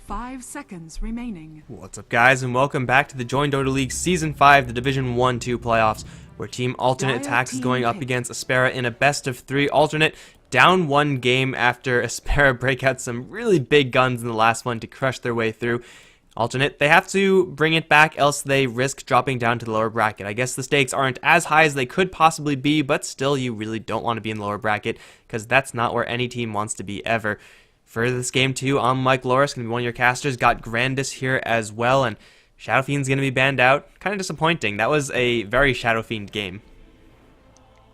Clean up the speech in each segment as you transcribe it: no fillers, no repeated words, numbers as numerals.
5 seconds remaining. What's up, guys, and welcome back to the Join Dota League Season 5, the Division 1-2 playoffs, where Team Alternate Attacks is going up against aSpera in a best-of-3 alternate, down one game after aSpera break out some really big guns in the last one to crush their way through. Alternate, they have to bring it back, else they risk dropping down to the lower bracket. I guess the stakes aren't as high as they could possibly be, but still, you really don't want to be in the lower bracket, because that's not where any team wants to be ever. For this game too, I'm Mikelorus, going to be one of your casters. Got GrandisV here as well, and Shadow Fiend's going to be banned out. Kind of disappointing. That was a very Shadow Fiend game.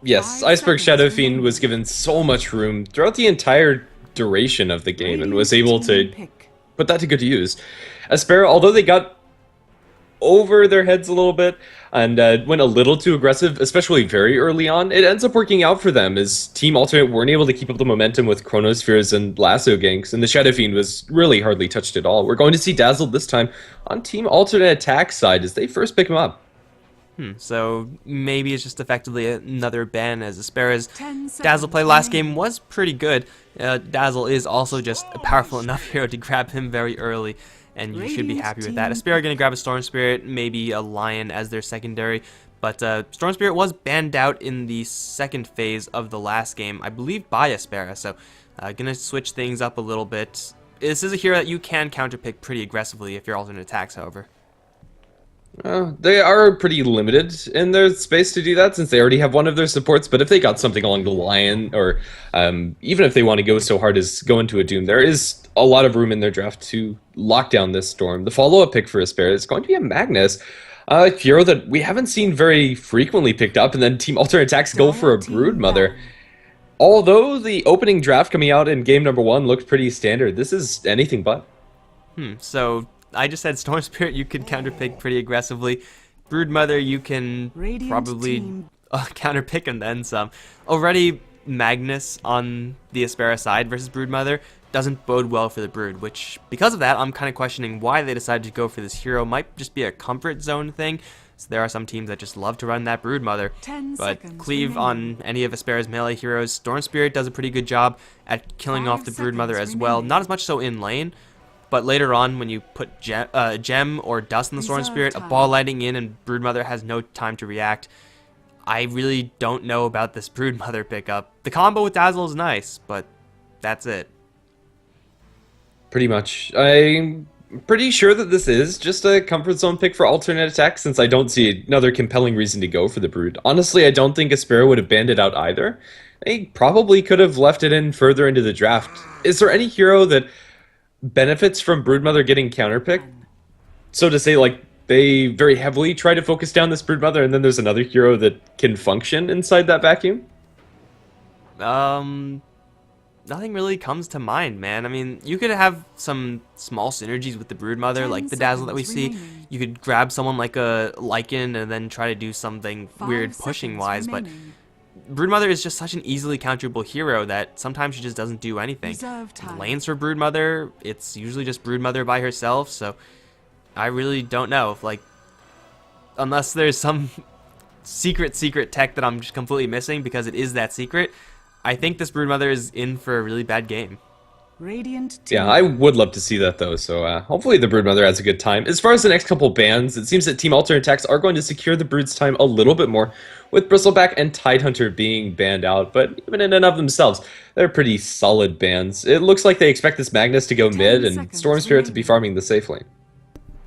Yes, aSpera Shadow Fiend was given so much room throughout the entire duration of the game and was able to put that to good use. aSpera, although they got over their heads a little bit and went a little too aggressive, especially very early on, it ends up working out for them as Team Alternate weren't able to keep up the momentum with Chronospheres and Lasso ganks, and the Shadow Fiend was really hardly touched at all. We're going to see Dazzled this time on Team Alternate Attack side as they first pick him up. So maybe it's just effectively another ban, as aSpera's Dazzle play last game was pretty good. Dazzle is also just a powerful enough hero to grab him very early, and you should be happy with that. aSpera going to grab a Storm Spirit, maybe a Lion as their secondary, but Storm Spirit was banned out in the second phase of the last game, I believe by aSpera, so going to switch things up a little bit. This is a hero that you can counterpick pretty aggressively if you're alternate attacks, however. They are pretty limited in their space to do that since they already have one of their supports, but if they got something along the Lion, or even if they want to go so hard as go into a Doom, there is a lot of room in their draft to lock down this Storm. The follow-up pick for aSpera is going to be a Magnus, a hero that we haven't seen very frequently picked up, and then Team Alternate Attacks go for a Broodmother. Although the opening draft coming out in game number 1 looked pretty standard, this is anything but. So I just said Storm Spirit you could counterpick pretty aggressively. Broodmother you can probably counterpick and then some. Already Magnus on the aSpera side versus Broodmother doesn't bode well for the Brood, which because of that I'm kind of questioning why they decided to go for this hero. Might just be a comfort zone thing. So there are some teams that just love to run that Broodmother, but cleave on any of aSpera's melee heroes. Storm Spirit does a pretty good job at killing off the Broodmother as well. Not as much so in lane, but later on, when you put Gem or Dust in the Storm Spirit, a ball lighting in and Broodmother has no time to react. I really don't know about this Broodmother pickup. The combo with Dazzle is nice, but that's it. Pretty much. I'm pretty sure that this is just a comfort zone pick for alternate attack since I don't see another compelling reason to go for the Brood. Honestly, I don't think aSpera would have banned it out either. They probably could have left it in further into the draft. Is there any hero that benefits from Broodmother getting counterpicked? So to say, like, they very heavily try to focus down this Broodmother and then there's another hero that can function inside that vacuum? Nothing really comes to mind, man. I mean, you could have some small synergies with the Broodmother, like the Dazzle that we see. You could grab someone like a Lycan and then try to do something weird pushing-wise, but Broodmother is just such an easily counterable hero that sometimes she just doesn't do anything. Lanes for Broodmother, it's usually just Broodmother by herself, so I really don't know. Like, unless there's some secret tech that I'm just completely missing because it is that secret, I think this Broodmother is in for a really bad game. Yeah, I would love to see that though, so hopefully the Broodmother has a good time. As far as the next couple bans, it seems that Team Alternate Attacks are going to secure the Brood's time a little bit more, with Bristleback and Tidehunter being banned out, but even in and of themselves, they're pretty solid bans. It looks like they expect this Magnus to go mid and Storm Spirit to be farming the safe lane.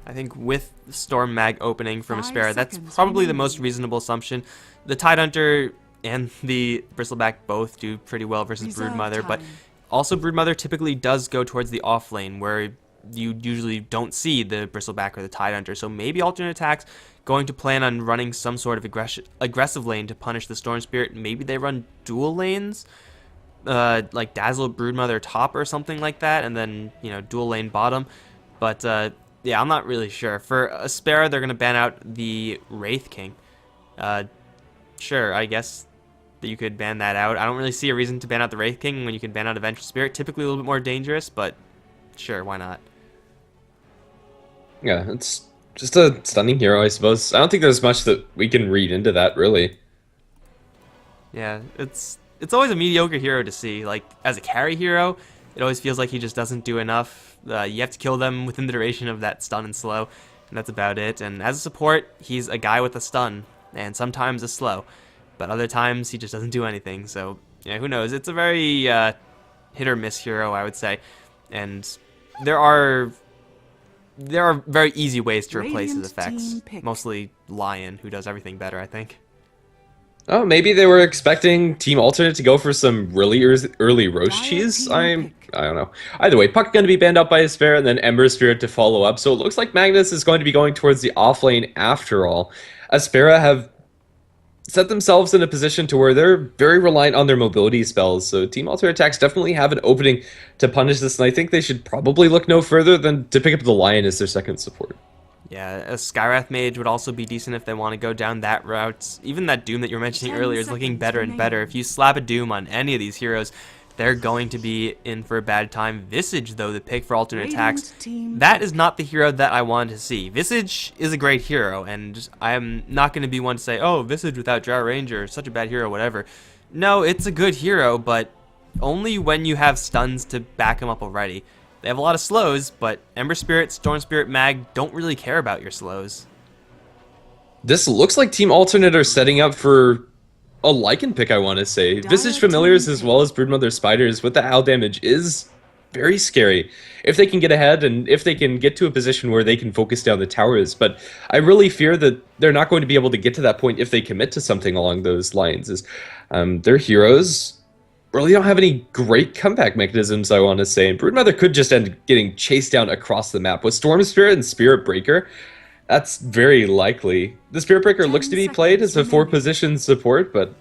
I think with Storm Mag opening from aSpera, that's probably the most reasonable assumption. The Tidehunter and the Bristleback both do pretty well versus Broodmother, but also Broodmother typically does go towards the off lane where you usually don't see the Bristleback or the Tidehunter, so maybe alternate attacks going to plan on running some sort of aggressive lane to punish the Storm Spirit. Maybe they run dual lanes, like Dazzle Broodmother top or something like that, and then, you know, dual lane bottom, but yeah, I'm not really sure. For aSpera, they're going to ban out the Wraith King. Sure, I guess that you could ban that out. I don't really see a reason to ban out the Wraith King when you can ban out a Vengeful Spirit. Typically a little bit more dangerous, but sure, why not? Yeah, it's just a stunning hero, I suppose. I don't think there's much that we can read into that, really. Yeah, it's always a mediocre hero to see. Like, as a carry hero, It always feels like he just doesn't do enough. You have to kill them within the duration of that stun and slow, and that's about it. And as a support, he's a guy with a stun, and sometimes a slow, but other times he just doesn't do anything. So yeah, who knows? It's a very hit or miss hero, I would say, and there are very easy ways to replace his effects. Mostly Lion, who does everything better, I think. Oh, maybe they were expecting Team Alternate to go for some really early roast cheese? I don't know. Either way, Puck going to be banned out by aSpera, and then Ember Spirit to follow up. So it looks like Magnus is going to be going towards the off lane after all. aSpera have set themselves in a position to where they're very reliant on their mobility spells. So Team Alternate Attacks definitely have an opening to punish this, and I think they should probably look no further than to pick up the Lion as their second support. Yeah, a Skywrath Mage would also be decent if they want to go down that route. Even that Doom that you were mentioning earlier is looking better and better. If you slap a Doom on any of these heroes, they're going to be in for a bad time. Visage, though, the pick for alternate attacks, that is not the hero that I wanted to see. Visage is a great hero, and I'm not going to be one to say, oh, Visage without Drow Ranger, such a bad hero, whatever. No, it's a good hero, but only when you have stuns to back him up already. They have a lot of slows, but Ember Spirit, Storm Spirit, Mag don't really care about your slows. This looks like Team Alternate are setting up for a Lycan pick, I want to say. Visage Familiars as well as Broodmother Spiders with the owl damage is very scary. If they can get ahead and if they can get to a position where they can focus down the towers. But I really fear that they're not going to be able to get to that point if they commit to something along those lines. Their heroes really don't have any great comeback mechanisms, I want to say. And Broodmother could just end up getting chased down across the map. With Storm Spirit and Spirit Breaker, that's very likely. The Spirit Breaker looks to be played as a 4-position support, but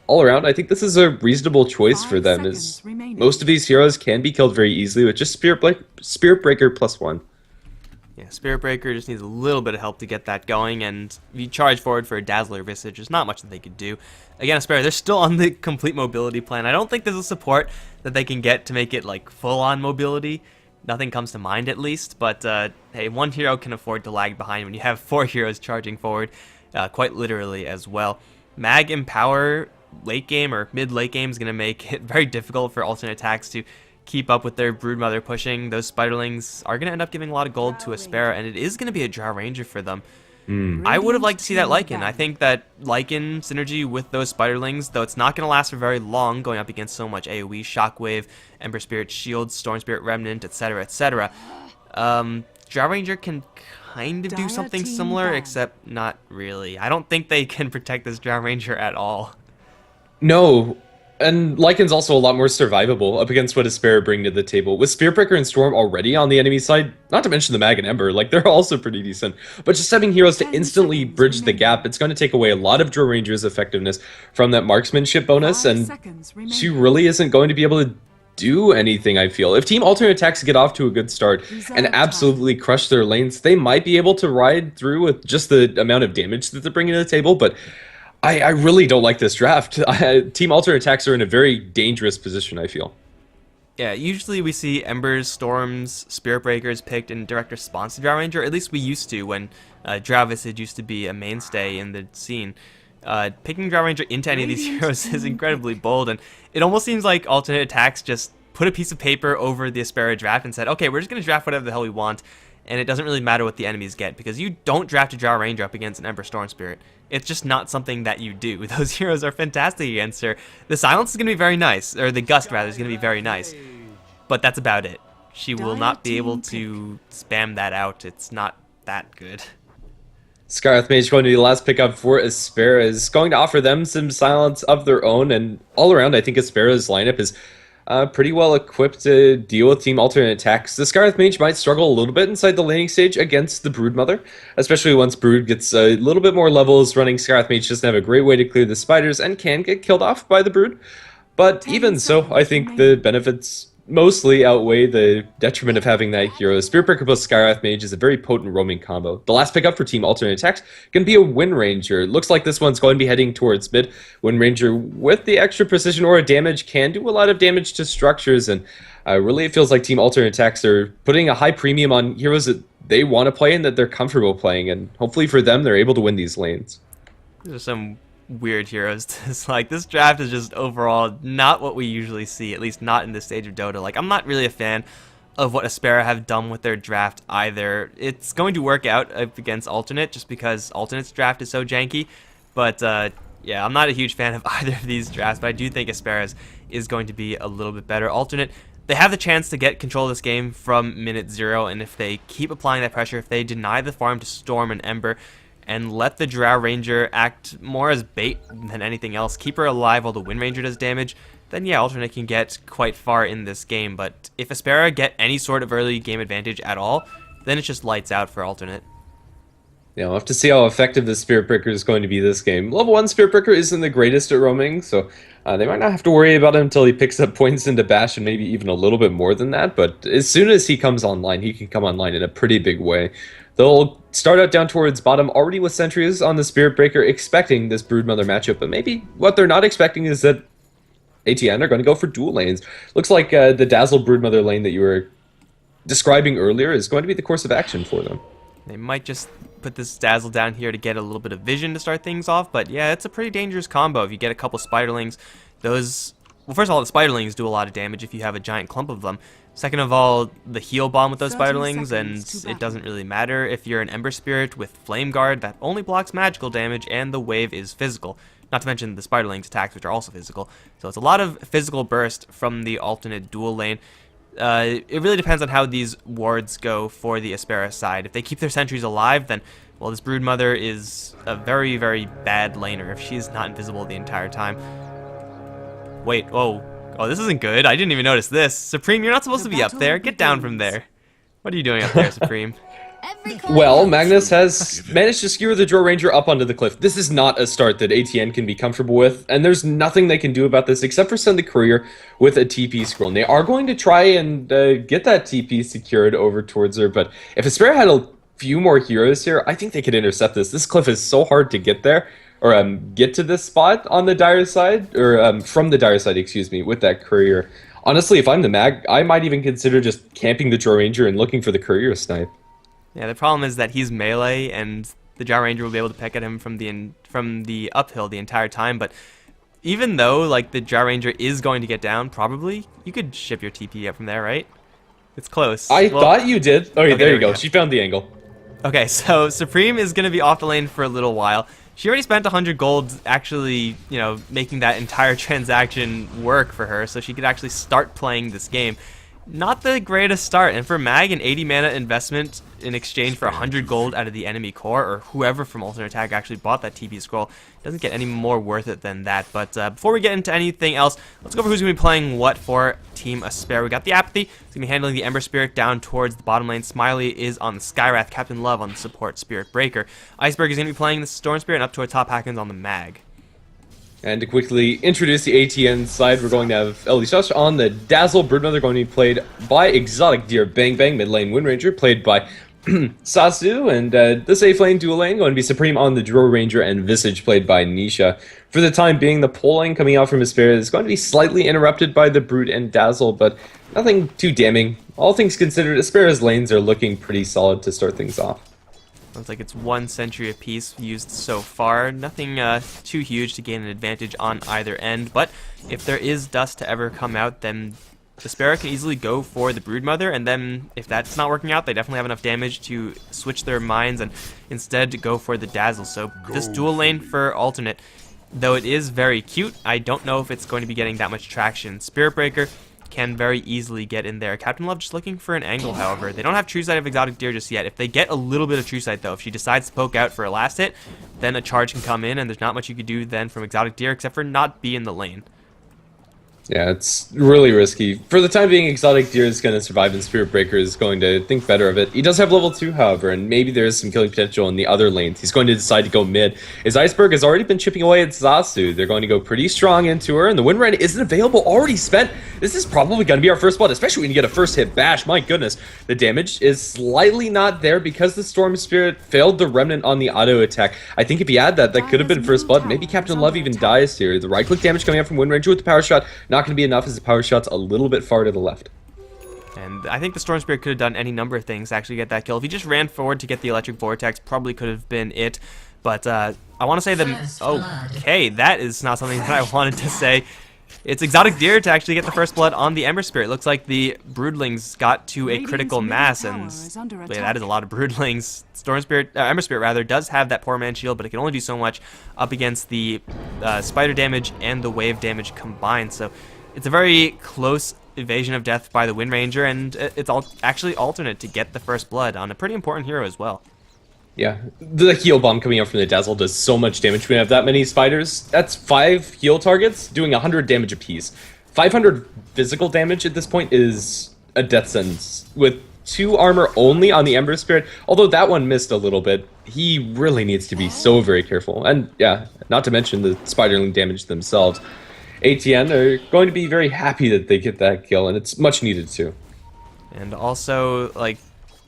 all around, I think this is a reasonable choice for them, as most of these heroes can be killed very easily with just Spirit Breaker +1. Yeah, Spirit Breaker just needs a little bit of help to get that going, and if you charge forward for a Dazzler Visage, there's not much that they could do. Again, aSpera, they're still on the complete mobility plan. I don't think there's a support that they can get to make it like full-on mobility. Nothing comes to mind at least, but hey, one hero can afford to lag behind when you have 4 heroes charging forward, quite literally as well. Mag Empower late game or mid-late game is going to make it very difficult for alternate attacks to keep up with their Broodmother pushing. Those Spiderlings are going to end up giving a lot of gold to aSpera, and it is going to be a Drow Ranger for them. I would have liked to see that Lycan. I think that Lycan synergy with those Spiderlings, though it's not going to last for very long going up against so much AoE, Shockwave, Ember Spirit Shield, Storm Spirit Remnant, etc., etc. Drow Ranger can kind of do something similar, except not really. I don't think they can protect this Drow Ranger at all. No, and Lycan's also a lot more survivable up against what aSpera bring to the table. With Spearbreaker and Storm already on the enemy side, not to mention the Mag and Ember, like they're also pretty decent. But just having heroes to instantly bridge the gap, it's going to take away a lot of Drow Ranger's effectiveness from that marksmanship bonus, and she really isn't going to be able to do anything, I feel. If Team Alternate Attacks get off to a good start and absolutely crush their lanes, they might be able to ride through with just the amount of damage that they're bringing to the table, but I really don't like this draft. Team Alternate Attacks are in a very dangerous position, I feel. Yeah, usually we see Embers, Storms, Spirit Breakers picked in direct response to Drow Ranger. At least we used to when Drow Visage used to be a mainstay in the scene. Picking Drow Ranger into any of these heroes is incredibly bold, and it almost seems like Alternate Attacks just put a piece of paper over the aSpera draft and said, okay, we're just going to draft whatever the hell we want, and it doesn't really matter what the enemies get, because you don't draft a Drow Ranger up against an Ember Storm Spirit. It's just not something that you do. Those heroes are fantastic against her. The Silence is going to be very nice, or the Gust, rather, is going to be very nice. But that's about it. She will not be able to spam that out. It's not that good. Skywrath Mage going to be the last pickup for aSpera, is going to offer them some silence of their own, and all around I think aSpera's lineup is pretty well equipped to deal with Team Alternate Attacks. The Skywrath Mage might struggle a little bit inside the laning stage against the Broodmother, especially once Brood gets a little bit more levels running. Skywrath Mage doesn't have a great way to clear the spiders and can get killed off by the Brood. But even so, I think the benefits mostly outweigh the detriment of having that hero. Spearbreaker plus Skywrath Mage is a very potent roaming combo. The last pickup for Team Alternate Attacks can be a Wind Ranger. Looks like this one's going to be heading towards mid. Wind Ranger with the extra precision aura damage can do a lot of damage to structures, and really it feels like Team Alternate Attacks are putting a high premium on heroes that they want to play and that they're comfortable playing, and hopefully for them they're able to win these lanes. These are some weird heroes. It's like, this draft is just overall not what we usually see, at least not in this stage of Dota. Like, I'm not really a fan of what aSpera have done with their draft either. It's going to work out against Alternate just because Alternate's draft is so janky, but yeah, I'm not a huge fan of either of these drafts, but I do think aSpera's is going to be a little bit better. Alternate, they have the chance to get control of this game from minute 0, and if they keep applying that pressure, if they deny the farm to Storm and Ember, and let the Drow Ranger act more as bait than anything else, keep her alive while the Wind Ranger does damage, then yeah, Alternate can get quite far in this game. But if aSpera get any sort of early game advantage at all, then it's just lights out for Alternate. Yeah, we'll have to see how effective the Spirit Breaker is going to be this game. Level 1 Spirit Breaker isn't the greatest at roaming, so they might not have to worry about him until he picks up points into Bash and maybe even a little bit more than that. But as soon as he comes online, he can come online in a pretty big way. They'll start out down towards bottom already with sentries on the Spirit Breaker, expecting this Broodmother matchup. But maybe what they're not expecting is that ATN are going to go for dual lanes. Looks like the Dazzle Broodmother lane that you were describing earlier is going to be the course of action for them. They might just put this Dazzle down here to get a little bit of vision to start things off, but yeah, it's a pretty dangerous combo. If you get a couple Spiderlings, those... Well, first of all, the Spiderlings do a lot of damage if you have a giant clump of them. Second of all, the heal bomb with those Spiderlings, and it doesn't really matter if you're an Ember Spirit with Flame Guard that only blocks magical damage, and the wave is physical. Not to mention the Spiderlings attacks, which are also physical. So it's a lot of physical burst from the Alternate dual lane. It really depends on how these wards go for the aSpera side. If they keep their sentries alive, then, well, this Broodmother is a very, very bad laner if she's not invisible the entire time. Wait, whoa. Oh, this isn't good. I didn't even notice this. Supreme, you're not supposed to be up there. Get down from there. What are you doing up there, Supreme? Well, Magnus has managed to skewer the Drow Ranger up onto the cliff. This is not a start that ATN can be comfortable with, and there's nothing they can do about this except for send the courier with a TP scroll. And they are going to try and get that TP secured over towards her, but if aSpera had a few more heroes here, I think they could intercept this. This cliff is so hard to get there, or get to this spot on the dire side, or from the dire side, excuse me, with that courier. Honestly, if I'm the mag, I might even consider just camping the Drow Ranger and looking for the courier snipe. Yeah, the problem is that he's melee, and the Drow Ranger will be able to pick at him from the uphill the entire time. But even though like the Drow Ranger is going to get down, probably you could ship your TP up from there, right? It's close. I thought you did. Okay, there you go. She found the angle. Okay, so Supreme is going to be off the lane for a little while. She already spent 100 gold actually, you know, making that entire transaction work for her, so she could actually start playing this game. Not the greatest start, and for Mag, an 80 mana investment in exchange for 100 gold out of the enemy core, or whoever from Alternate Attack actually bought that TP scroll, doesn't get any more worth it than that. But before we get into anything else, let's go over who's going to be playing what for Team aSpera. We got the Apathy, he's going to be handling the Ember Spirit down towards the bottom lane. Smiley is on the Skywrath, Captain Love on the support Spirit Breaker. Iceberg is going to be playing the Storm Spirit, and up towards top Hackens on the Mag. And to quickly introduce the ATN side, we're going to have Elishash on the Dazzle. Broodmother going to be played by Exotic Deer. Bang Bang, mid lane Wind Ranger, played by Sasu. And the safe lane dual lane going to be Supreme on the Drow Ranger, and Visage played by Nisha. For the time being, the polling coming out from aSpera is going to be slightly interrupted by the Brood and Dazzle, but nothing too damning. All things considered, aSpera's lanes are looking pretty solid to start things off. Looks like it's 1 sentry apiece used so far. Nothing too huge to gain an advantage on either end, but if there is dust to ever come out, then aSpera can easily go for the Broodmother, and then if that's not working out, they definitely have enough damage to switch their minds and instead go for the Dazzle. So this dual lane for Alternate, though it is very cute, I don't know if it's going to be getting that much traction. Spirit Breaker can very easily get in there. Captain Love just looking for an angle, however. They don't have True Sight of Exotic Deer just yet. If they get a little bit of True Sight, though, if she decides to poke out for a last hit, then a charge can come in, and there's not much you could do then from Exotic Deer except for not be in the lane. Yeah, it's really risky. For the time being, Exotic Deer is going to survive, and Spirit Breaker is going to think better of it. He does have level 2, however, and maybe there is some killing potential in the other lanes. He's going to decide to go mid. His Iceberg has already been chipping away at Zasu. They're going to go pretty strong into her, and the Wind Rain isn't available, already spent. This is probably going to be our first blood, especially when you get a first hit bash. My goodness, the damage is slightly not there because the Storm Spirit failed the Remnant on the auto attack. I think if he had that, that could have been first blood. Maybe Captain Love even dies here. The right click damage coming out from Wind Ranger with the power shot, not going to be enough as the power shot's a little bit far to the left. And I think the Storm Spirit could have done any number of things to actually get that kill. If he just ran forward to get the Electric Vortex, probably could have been it. But I want to say that... Okay, that is not something that I wanted to say. It's Exotic Deer to actually get the first blood on the Ember Spirit. Looks like the Broodlings got to a critical mass, and yeah, that is a lot of Broodlings. Storm Spirit, Ember Spirit rather, does have that poor man shield, but it can only do so much up against the spider damage and the wave damage combined. So it's a very close evasion of death by the Wind Ranger, and it's actually alternate to get the first blood on a pretty important hero as well. Yeah, the heal bomb coming out from the Dazzle does so much damage when you have that many spiders. That's 5 heal targets doing 100 damage apiece. 500 physical damage at this point is a death sentence. With 2 armor only on the Ember Spirit, although that one missed a little bit, he really needs to be so very careful. And yeah, not to mention the spiderling damage themselves. ATN are going to be very happy that they get that kill, and it's much needed too. And also, like,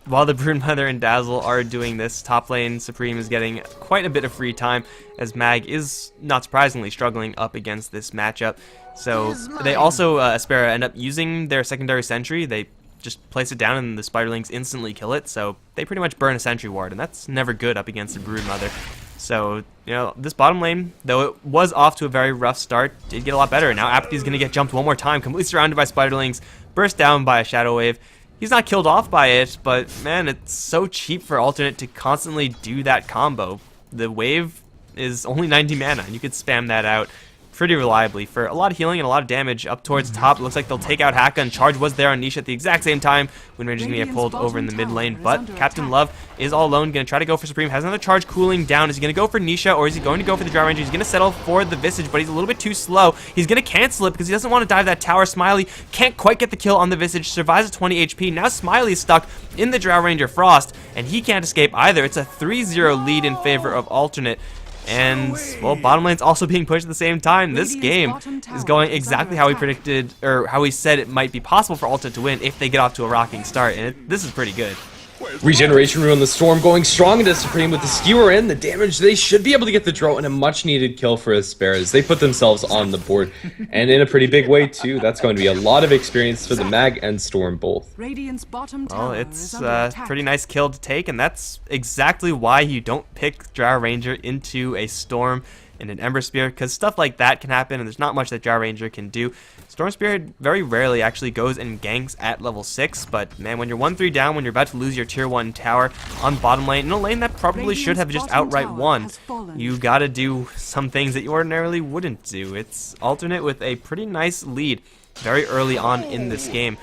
while the Broodmother and Dazzle are doing this, top lane Supreme is getting quite a bit of free time, as Mag is, not surprisingly, struggling up against this matchup. So they also, aSpera, end up using their secondary sentry. They just place it down and the Spiderlings instantly kill it, so they pretty much burn a sentry ward, and that's never good up against the Broodmother. So, you know, this bottom lane, though it was off to a very rough start, did get a lot better. Now Apathy's going to get jumped one more time, completely surrounded by Spiderlings, burst down by a Shadow Wave. He's not killed off by it, but man, it's so cheap for alternate to constantly do that combo. The wave is only 90 mana, and you could spam that out pretty reliably for a lot of healing and a lot of damage up towards the top. It looks like they'll take out Haka, and Charge was there on Niche at the exact same time. Wind Ranger's going to get pulled over in the mid lane, but Captain Love is all alone, going to try to go for Supreme. Has another charge cooling down. Is he going to go for Nisha, or is he going to go for the Drow Ranger? He's going to settle for the Visage, but he's a little bit too slow. He's going to cancel it because he doesn't want to dive that tower. Smiley can't quite get the kill on the Visage, survives at 20 HP. Now Smiley's stuck in the Drow Ranger Frost, and he can't escape either. It's a 3-0 lead in favor of alternate. And, well, bottom lane's also being pushed at the same time. This game is going exactly how we predicted, or how we said it might be possible for Ulta to win if they get off to a rocking start, and this is pretty good. Regeneration Rune on the Storm going strong into Supreme with the skewer in. The damage, they should be able to get the draw, and a much needed kill for aSpera. They put themselves on the board, and in a pretty big way too. That's going to be a lot of experience for the Mag and Storm both. Well, it's a pretty nice kill to take, and that's exactly why you don't pick Drow Ranger into a Storm and an Ember Spirit, because stuff like that can happen, and there's not much that Drow Ranger can do. Storm Spirit very rarely actually goes and ganks at level 6, but man, when you're 1-3 down, when you're about to lose your tier 1 tower on bottom lane, in a lane that probably should have just outright won, you gotta do some things that you ordinarily wouldn't do. It's alternate with a pretty nice lead very early on in this game.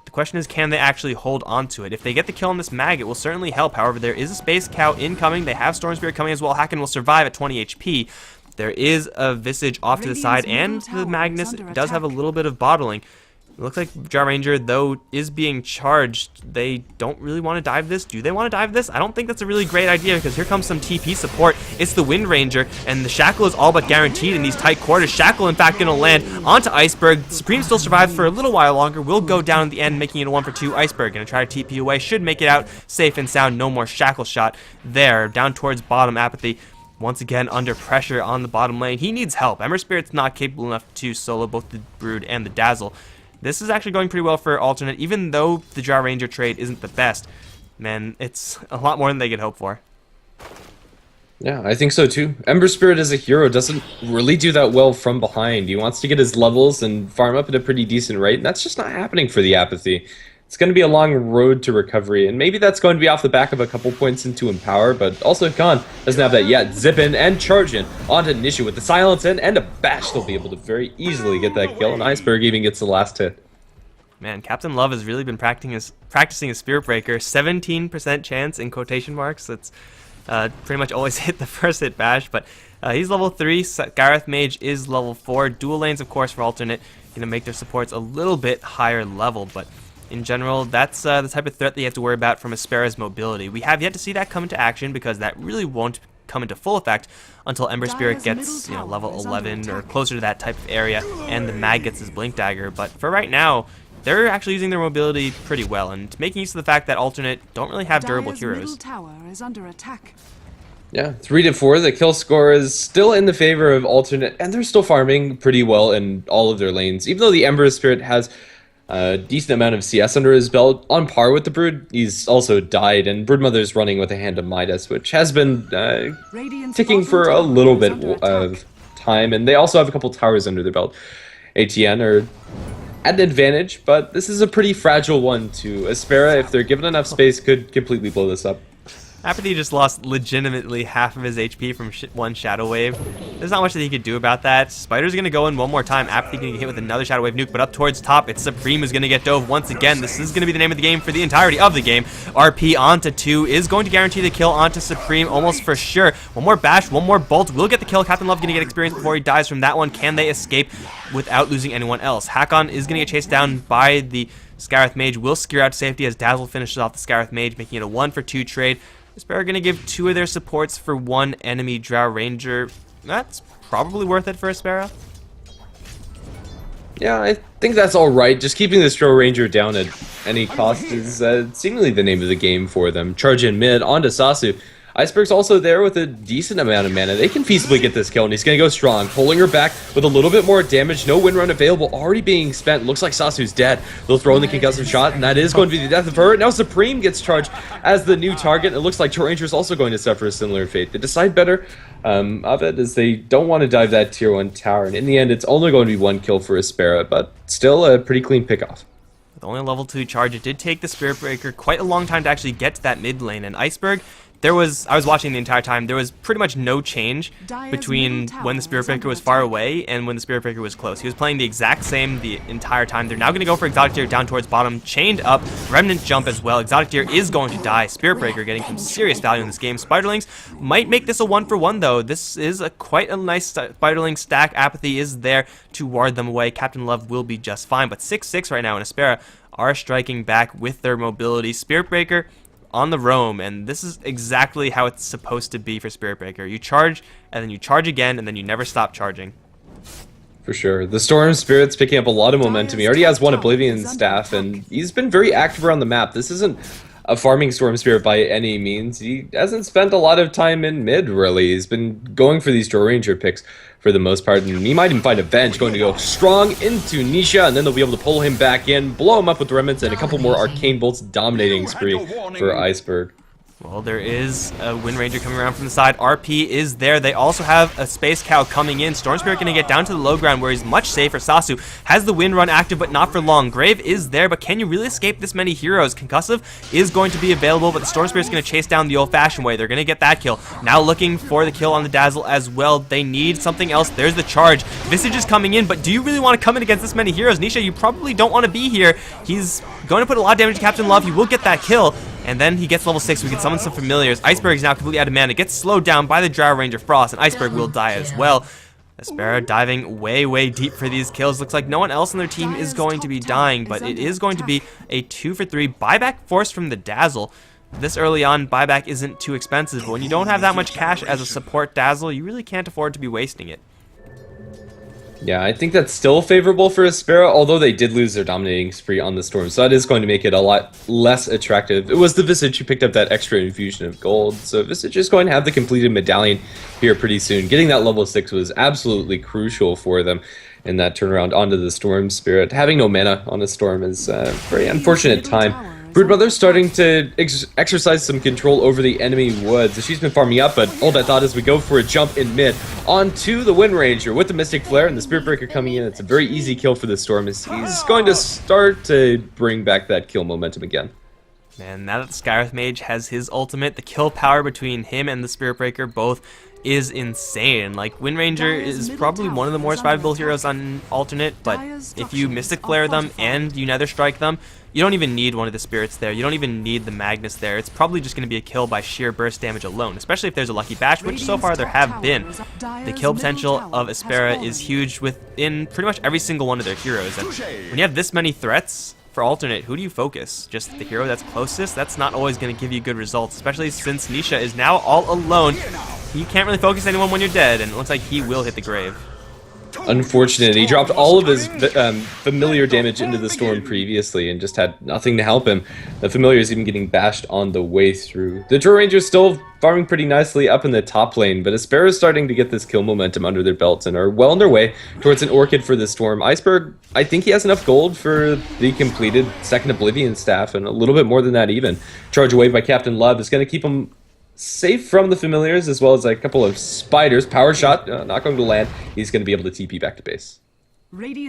The question is, can they actually hold on to it? If they get the kill on this Mag, it will certainly help. However, there is a Space Cow incoming. They have Storm Spirit coming as well. Haken will survive at 20 HP. There is a Visage off to the side, and the Magnus does have a little bit of bottling. It looks like Drow Ranger, though, is being charged. They don't really want to dive this. Do they want to dive this? I don't think that's a really great idea, because here comes some TP support. It's the Wind Ranger, and the Shackle is all but guaranteed in these tight quarters. Shackle, in fact, going to land onto Iceberg. Supreme still survives for a little while longer. Will go down at the end, making it a 1-for-2. Iceberg going to try to TP away. Should make it out safe and sound. No more Shackle shot there. Down towards bottom, Apathy once again under pressure on the bottom lane. He needs help. Ember Spirit's not capable enough to solo both the Brood and the Dazzle. This is actually going pretty well for alternate, even though the Drow Ranger trade isn't the best. Man, it's a lot more than they could hope for. Yeah, I think so too. Ember Spirit as a hero doesn't really do that well from behind. He wants to get his levels and farm up at a pretty decent rate, and that's just not happening for the Apathy. It's going to be a long road to recovery, and maybe that's going to be off the back of a couple points into Empower, but also Khan doesn't have that yet. Zip in and charge in onto Nisha with the silence in and a bash. They'll be able to very easily get that kill, and Iceberg even gets the last hit. Man, Captain Love has really been practicing his Spirit Breaker. 17% chance in quotation marks. That's pretty much always hit the first hit bash, but he's level 3. Gareth Mage is level 4. Dual lanes, of course, for alternate, going to make their supports a little bit higher level, but in general, that's the type of threat that you have to worry about from aSpera's mobility. We have yet to see that come into action, because that really won't come into full effect until Ember Spirit gets, you know, level 11 or closer to that type of area, and the Mag gets his Blink Dagger. But for right now, they're actually using their mobility pretty well, and making use of the fact that alternate don't really have durable heroes. Yeah, 3-4. The kill score is still in the favor of alternate, and they're still farming pretty well in all of their lanes. Even though the Ember Spirit has Decent amount of CS under his belt, on par with the Brood. He's also died, and Broodmother's running with a Hand of Midas, which has been ticking for a little bit of time, and they also have a couple towers under their belt. ATN are at an advantage, but this is a pretty fragile one too. aSpera, if they're given enough space, could completely blow this up. Apathy just lost legitimately half of his HP from one Shadow Wave. There's not much that he could do about that. Spider's going to go in one more time. Apathy going to get hit with another Shadow Wave nuke, but up towards top, it's Supreme who's going to get dove once again. This is going to be the name of the game for the entirety of the game. RP onto 2 is going to guarantee the kill onto Supreme almost for sure. One more bash, one more bolt will get the kill. Captain Love going to get experience before he dies from that one. Can they escape without losing anyone else? Hakon is going to get chased down by the Scarith Mage. Will secure out to safety as Dazzle finishes off the Scarith Mage, making it a 1-for-2 trade. aSpera going to give 2 of their supports for 1 enemy Drow Ranger. That's probably worth it for aSpera. Yeah, I think that's alright. Just keeping this Drow Ranger down at any cost is seemingly the name of the game for them. Charge in mid, onto Sasu. iceberg's also there with a decent amount of mana. They can feasibly get this kill, and he's going to go strong, pulling her back with a little bit more damage. No wind run available, already being spent. Looks like Sasu's dead. They'll throw in the concussive shot, and that is going to be the death of her. Now Supreme gets charged as the new target. It looks like Drow Ranger is also going to suffer a similar fate. They decide better of it, as they don't want to dive that tier 1 tower, and in the end, it's only going to be 1 kill for aSpera, but still a pretty clean pick-off. With only a level 2 charge, it did take the Spirit Breaker quite a long time to actually get to that mid lane, and iceberg, I was watching the entire time, there was pretty much no change between when the Spirit Breaker was far away and when the Spirit Breaker was close. He was playing the exact same the entire time. They're now going to go for Exotic Deer down towards bottom, chained up, Remnant jump as well. Exotic Deer is going to die. Spirit Breaker getting some serious value in this game. Spiderlings might make this a 1-for-1 though. This is quite a nice Spiderling stack. Apathy is there to ward them away. Captain Love will be just fine, but 6-6 right now, and aSpera are striking back with their mobility. Spirit Breaker on the roam, and this is exactly how it's supposed to be for Spirit Breaker. You charge, and then you charge again, and then you never stop charging. For sure. The Storm Spirit's picking up a lot of momentum. He already has 1 Oblivion staff, and he's been very active around the map. This isn't a farming Storm Spirit by any means. He hasn't spent a lot of time in mid, really. He's been going for these Drow Ranger picks for the most part, and he might even find a bench, going to go strong into Nisha, and then they'll be able to pull him back in, blow him up with remnants, and a couple more arcane bolts. Dominating spree for iceberg. Well, there is a Wind Ranger coming around from the side. RP is there. They also have a Space Cow coming in. Storm Spirit going to get down to the low ground where he's much safer. Sasu has the Wind Run active, but not for long. Grave is there, but can you really escape this many heroes? Concussive is going to be available, but the Storm Spirit is going to chase down the old-fashioned way. They're going to get that kill. Now looking for the kill on the Dazzle as well. They need something else. There's the charge. Visage is coming in, but do you really want to come in against this many heroes? Nisha, you probably don't want to be here. He's going to put a lot of damage to Captain Love. He will get that kill. And then he gets level 6. We can summon some familiars. Iceberg is now completely out of mana. Gets slowed down by the Drow Ranger Frost, and Iceberg will die as well. aSpera diving way, way deep for these kills. Looks like no one else on their team is going to be dying, but it is going to be a 2-for-3 buyback force from the Dazzle. This early on, buyback isn't too expensive, but when you don't have that much cash as a support Dazzle, you really can't afford to be wasting it. Yeah, I think that's still favorable for aSpera, although they did lose their dominating spree on the Storm, so that is going to make it a lot less attractive. It was the Visage who picked up that extra infusion of gold, so Visage is going to have the completed medallion here pretty soon. Getting that level 6 was absolutely crucial for them in that turnaround onto the Storm Spirit. Having no mana on the Storm is a very unfortunate time. Broodmother's starting to exercise some control over the enemy woods. She's been farming up, but all that thought is we go for a jump in mid onto the Wind Ranger with the Mystic Flare and the Spirit Breaker coming in. It's a very easy kill for the Storm as he's going to start to bring back that kill momentum again. Man, now that the Scarith Mage has his ultimate, the kill power between him and the Spirit Breaker both is insane. Like, Wind Ranger is probably one of the more survivable heroes on alternate, but if you Mystic Flare them and you Nether Strike them, you don't even need one of the spirits there. You don't even need the Magnus there. It's probably just going to be a kill by sheer burst damage alone, especially if there's a Lucky Bash, which so far there have been. The kill potential of aSpera is huge within pretty much every single one of their heroes. And when you have this many threats for alternate, who do you focus? Just the hero that's closest? That's not always going to give you good results, especially since Nisha is now all alone. You can't really focus anyone when you're dead, and it looks like he will hit the grave. unfortunate. He dropped all of his familiar damage into the storm previously and just had nothing to help him. The familiar is even getting bashed on the way through. The Drow Rangers still farming pretty nicely up in the top lane, but aSpera is starting to get this kill momentum under their belts and are well on their way towards an Orchid for the storm. Iceberg, I think he has enough gold for the completed second Oblivion staff, and a little bit more than that even. Charge away by Captain Love is going to keep him safe from the familiars, as well as a couple of spiders. Power shot, not going to land. He's going to be able to TP back to base.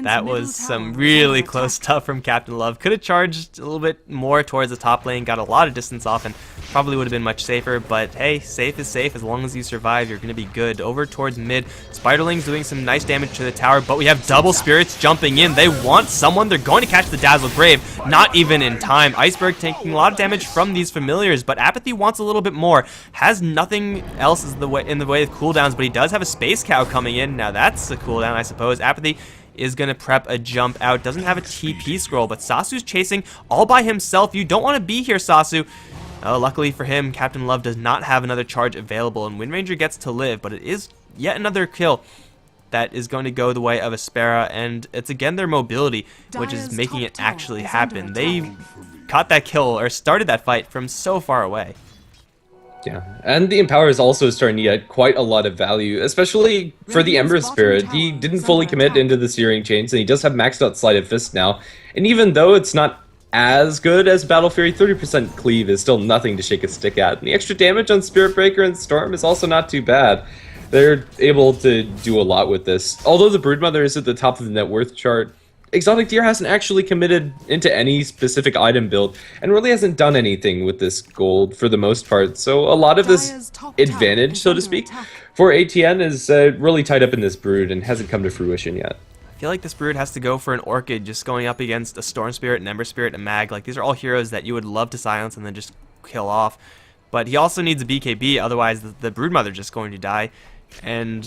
That was some really close stuff from Captain Love. Could have charged a little bit more towards the top lane, got a lot of distance off, and probably would have been much safer. But hey, safe is safe. As long as you survive, you're going to be good. Over towards mid, Spiderling's doing some nice damage to the tower, but we have double spirits jumping in. They want someone. They're going to catch the Dazzle Grave, not even in time. Iceberg taking a lot of damage from these familiars, but Apathy wants a little bit more. Has nothing else in the way of cooldowns, but he does have a Space Cow coming in. Now that's a cooldown, I suppose. Apathy is going to prep a jump out. Doesn't have a TP scroll, but Sasu's chasing all by himself. You don't want to be here, Sasu. Luckily for him, Captain Love does not have another charge available, and Windranger gets to live, but it is yet another kill that is going to go the way of aSpera, and it's again their mobility, which is making it actually happen. They caught that kill, or started that fight, from so far away. Yeah, and the Empower is also starting to get quite a lot of value, especially for the Ember Spirit. He didn't fully commit into the Searing Chains, and he does have maxed out Sleight of Fist now. And even though it's not as good as Battle Fury, 30% cleave is still nothing to shake a stick at. And the extra damage on Spirit Breaker and Storm is also not too bad. They're able to do a lot with this. Although the Broodmother is at the top of the net worth chart, Exotic Deer hasn't actually committed into any specific item build and really hasn't done anything with this gold for the most part. So a lot of this advantage, so to speak, for ATN is really tied up in this Brood and hasn't come to fruition yet. I feel like this Brood has to go for an Orchid, just going up against a Storm Spirit, an Ember Spirit, a Mag. Like, these are all heroes that you would love to silence and then just kill off. But he also needs a BKB, otherwise the Broodmother's just going to die. And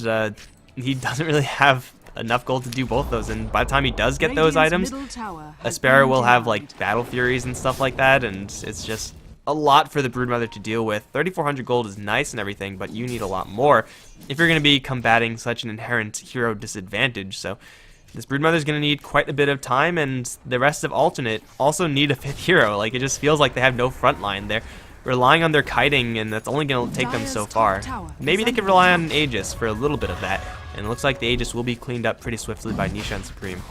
he doesn't really have enough gold to do both those, and by the time he does get those items, aSpera will have like Battle Furies and stuff like that, and it's just a lot for the Broodmother to deal with. 3,400 gold is nice and everything, but you need a lot more if you're going to be combating such an inherent hero disadvantage. So this Broodmother is going to need quite a bit of time, and the rest of Alternate also need a 5th hero. Like, it just feels like they have no front line. They're relying on their kiting, and that's only going to take them so far. Maybe they could rely on an Aegis for a little bit of that. And it looks like the Aegis will be cleaned up pretty swiftly by Nisha and Supreme.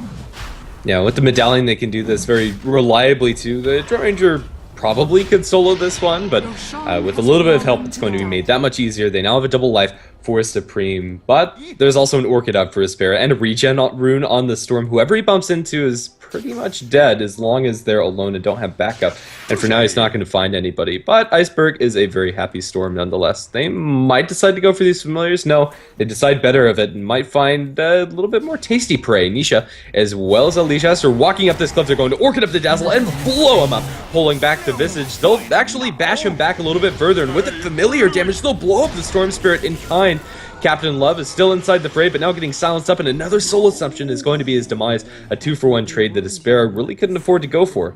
Yeah, with the Medallion they can do this very reliably too. The Drow Ranger probably could solo this one, but with a little bit of help it's going to be made that much easier. They now have a double life for Supreme, but there's also an Orchid up for aSpera and a regen rune on the Storm. Whoever he bumps into is pretty much dead as long as they're alone and don't have backup. And for now, he's not going to find anybody. But Iceberg is a very happy Storm nonetheless. They might decide to go for these familiars. No, they decide better of it and might find a little bit more tasty prey. Nisha, as well as Alicia, are walking up this cliff. They're going to Orchid up the Dazzle and blow him up, pulling back the Visage. They'll actually bash him back a little bit further, and with the familiar damage, they'll blow up the Storm Spirit in kind. Captain Love is still inside the fray, but now getting silenced up, and another Soul Assumption is going to be his demise. A 2-for-1 trade that aSpera really couldn't afford to go for.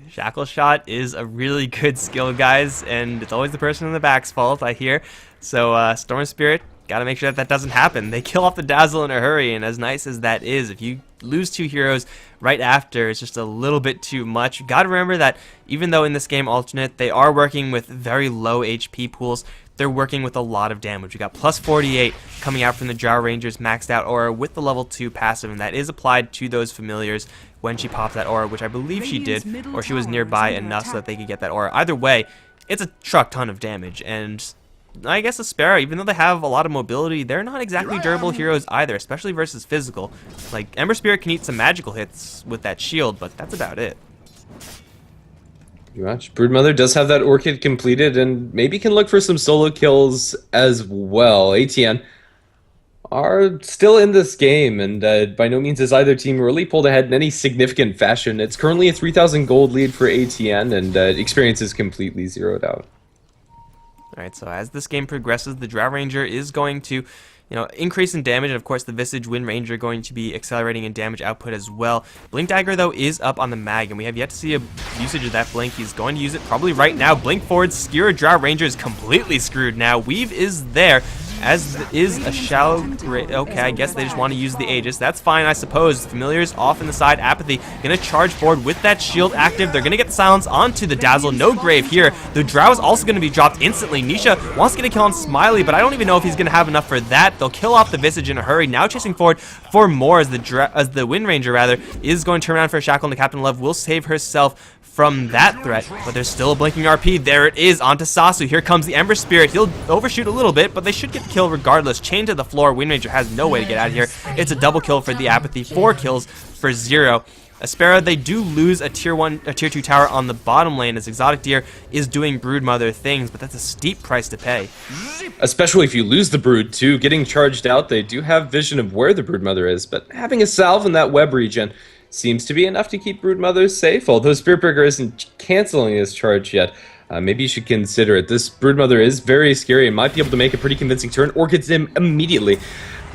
Shackle Shot is a really good skill, guys, and it's always the person in the back's fault, I hear. So Storm Spirit, gotta make sure that that doesn't happen. They kill off the Dazzle in a hurry, and as nice as that is, if you lose 2 heroes right after, it's just a little bit too much. You gotta remember that even though in this game Alternate, they are working with very low HP pools, they're working with a lot of damage. We got plus 48 coming out from the Drow Ranger's maxed out aura with the level 2 passive, and that is applied to those familiars when she popped that aura, which I believe she did, or she was nearby enough so that they could get that aura. Either way, it's a truck ton of damage, and I guess aSpera, even though they have a lot of mobility, they're not exactly durable heroes either, especially versus physical. Like, Ember Spirit can eat some magical hits with that shield, but that's about it. Much. Broodmother does have that Orchid completed and maybe can look for some solo kills as well. ATN are still in this game, and by no means has either team really pulled ahead in any significant fashion. It's currently a 3,000 gold lead for ATN, and experience is completely zeroed out. Alright, so as this game progresses, the Drow Ranger is going to increase in damage, and of course the Visage Wind Ranger going to be accelerating in damage output as well. Blink Dagger, though, is up on the Mag, and we have yet to see a usage of that Blink. He's going to use it probably right now. Blink forward, Skewer Drow Ranger is completely screwed now. Weave is there, as is a shallow grave. Okay, I guess they just want to use the Aegis. That's fine, I suppose. Familiar's off in the side. Apathy gonna charge forward with that shield active. They're gonna get the silence onto the Dazzle. No grave here. The Drow is also gonna be dropped instantly. Nisha wants to get a kill on Smiley, but I don't even know if he's gonna have enough for that. They'll kill off the Visage in a hurry. Now chasing forward for more as the Wind Ranger rather is going to turn around for a shackle, and the Captain Love will save herself from that threat, but there's still a blinking RP. There it is onto Sasu. Here comes the Ember Spirit. He'll overshoot a little bit, but they should get the kill regardless. Chained to the floor. Wind Ranger has no way to get out of here. It's a double kill for the Apathy. 4 kills for 0. aSpera, they do lose a tier 2 tower on the bottom lane as Exotic Deer is doing Broodmother things, but that's a steep price to pay. Especially if you lose the Brood too. Getting charged out, they do have vision of where the Broodmother is, but having a salve in that web regen seems to be enough to keep Broodmother safe, although Spiritbreaker isn't canceling his charge yet. Maybe you should consider it. This Broodmother is very scary and might be able to make a pretty convincing turn or get him immediately.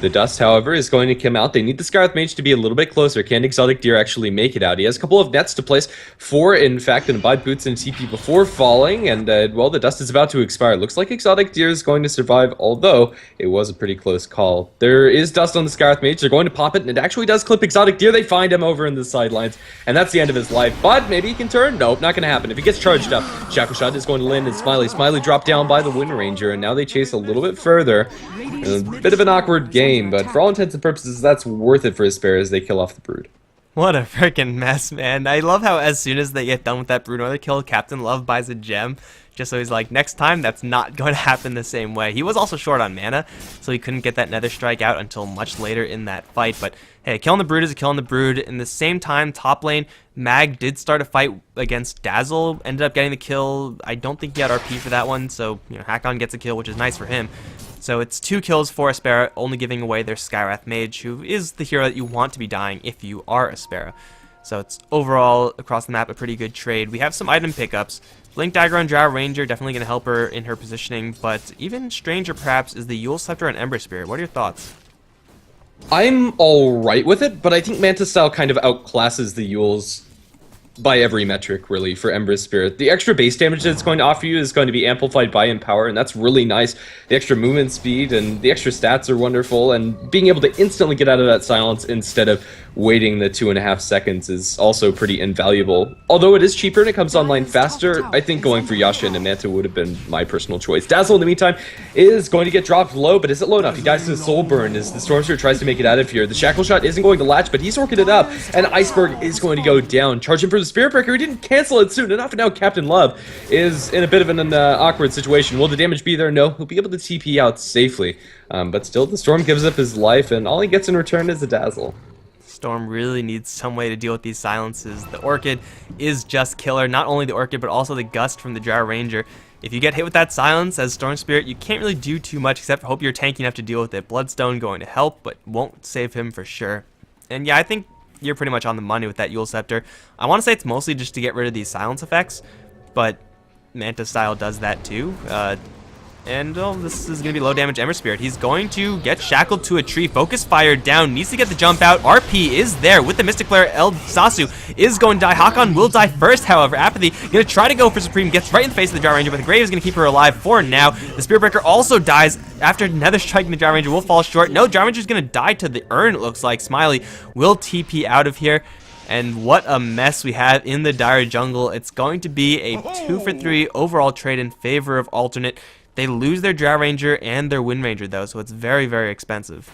The Dust, however, is going to come out. They need the Scarlet Mage to be a little bit closer. Can Exotic Deer actually make it out? He has a couple of nets to place. 4, in fact, and Abide Boots and TP before falling. And, well, the Dust is about to expire. Looks like Exotic Deer is going to survive, although it was a pretty close call. There is Dust on the Scarlet Mage. They're going to pop it, and it actually does clip Exotic Deer. They find him over in the sidelines, and that's the end of his life. But maybe he can turn? Nope, not going to happen. If he gets charged up, Shackle Shot is going to land in Smiley. Smiley dropped down by the Wind Ranger, and now they chase a little bit further. A bit of an awkward game, but for all intents and purposes, that's worth it for aSpera as they kill off the Brood. What a freaking mess, man. I love how as soon as they get done with that Broodmother kill, Captain Love buys a gem, just so he's like, next time, that's not going to happen the same way. He was also short on mana, so he couldn't get that Nether Strike out until much later in that fight, but hey, killing the Brood is a kill on the Brood. In the same time, top lane, Mag did start a fight against Dazzle, ended up getting the kill. I don't think he had RP for that one, so, you know, Hakon gets a kill, which is nice for him. So it's 2 kills for aSpera, only giving away their Skywrath Mage, who is the hero that you want to be dying if you are aSpera. So it's overall, across the map, a pretty good trade. We have some item pickups. Blink Dagger on Drow Ranger, definitely going to help her in her positioning, but even stranger perhaps is the Yule Scepter and Ember Spirit. What are your thoughts? I'm alright with it, but I think Mantis Style kind of outclasses the Yules by every metric, really, for Ember Spirit. The extra base damage that it's going to offer you is going to be amplified by Empower, and that's really nice. The extra movement speed and the extra stats are wonderful, and being able to instantly get out of that silence instead of waiting the 2.5 seconds is also pretty invaluable. Although it is cheaper and it comes online faster, I think going for Yasha and Amanta would have been my personal choice. Dazzle, in the meantime, is going to get dropped low, but is it low enough? He dies to the Soul Burn as the Storm Spirit tries to make it out of here. The Shackle Shot isn't going to latch, but he's orchid it up, and Iceberg is going to go down. Charging for the Spirit Breaker, he didn't cancel it soon enough, and now Captain Love is in a bit of an awkward situation. Will the damage be there? No. He'll be able to TP out safely, but still, the Storm gives up his life, and all he gets in return is a Dazzle. Storm really needs some way to deal with these silences. The Orchid is just killer. Not only the Orchid, but also the Gust from the Drow Ranger. If you get hit with that silence as Storm Spirit, you can't really do too much except hope you're tanky enough to deal with it. Bloodstone going to help, but won't save him for sure. And yeah, I think you're pretty much on the money with that Yule Scepter. I want to say it's mostly just to get rid of these silence effects, but Manta Style does that too. And oh, this is going to be low damage Ember Spirit. He's going to get shackled to a tree. Focus Fire down. Needs to get the jump out. RP is there with the Mystic Flare. El Sasu is going to die. Hakon will die first, however. Apathy going to try to go for Supreme. Gets right in the face of the Drow Ranger, but the Grave is going to keep her alive for now. The Spirit Breaker also dies after Nether striking the Drow Ranger. Will fall short. No, Drow Ranger is going to die to the urn, it looks like. Smiley will TP out of here. And what a mess we have in the Dire Jungle. It's going to be a 2-for-3 overall trade in favor of Alternate. They lose their Drow Ranger and their Wind Ranger, though, so it's very, very expensive.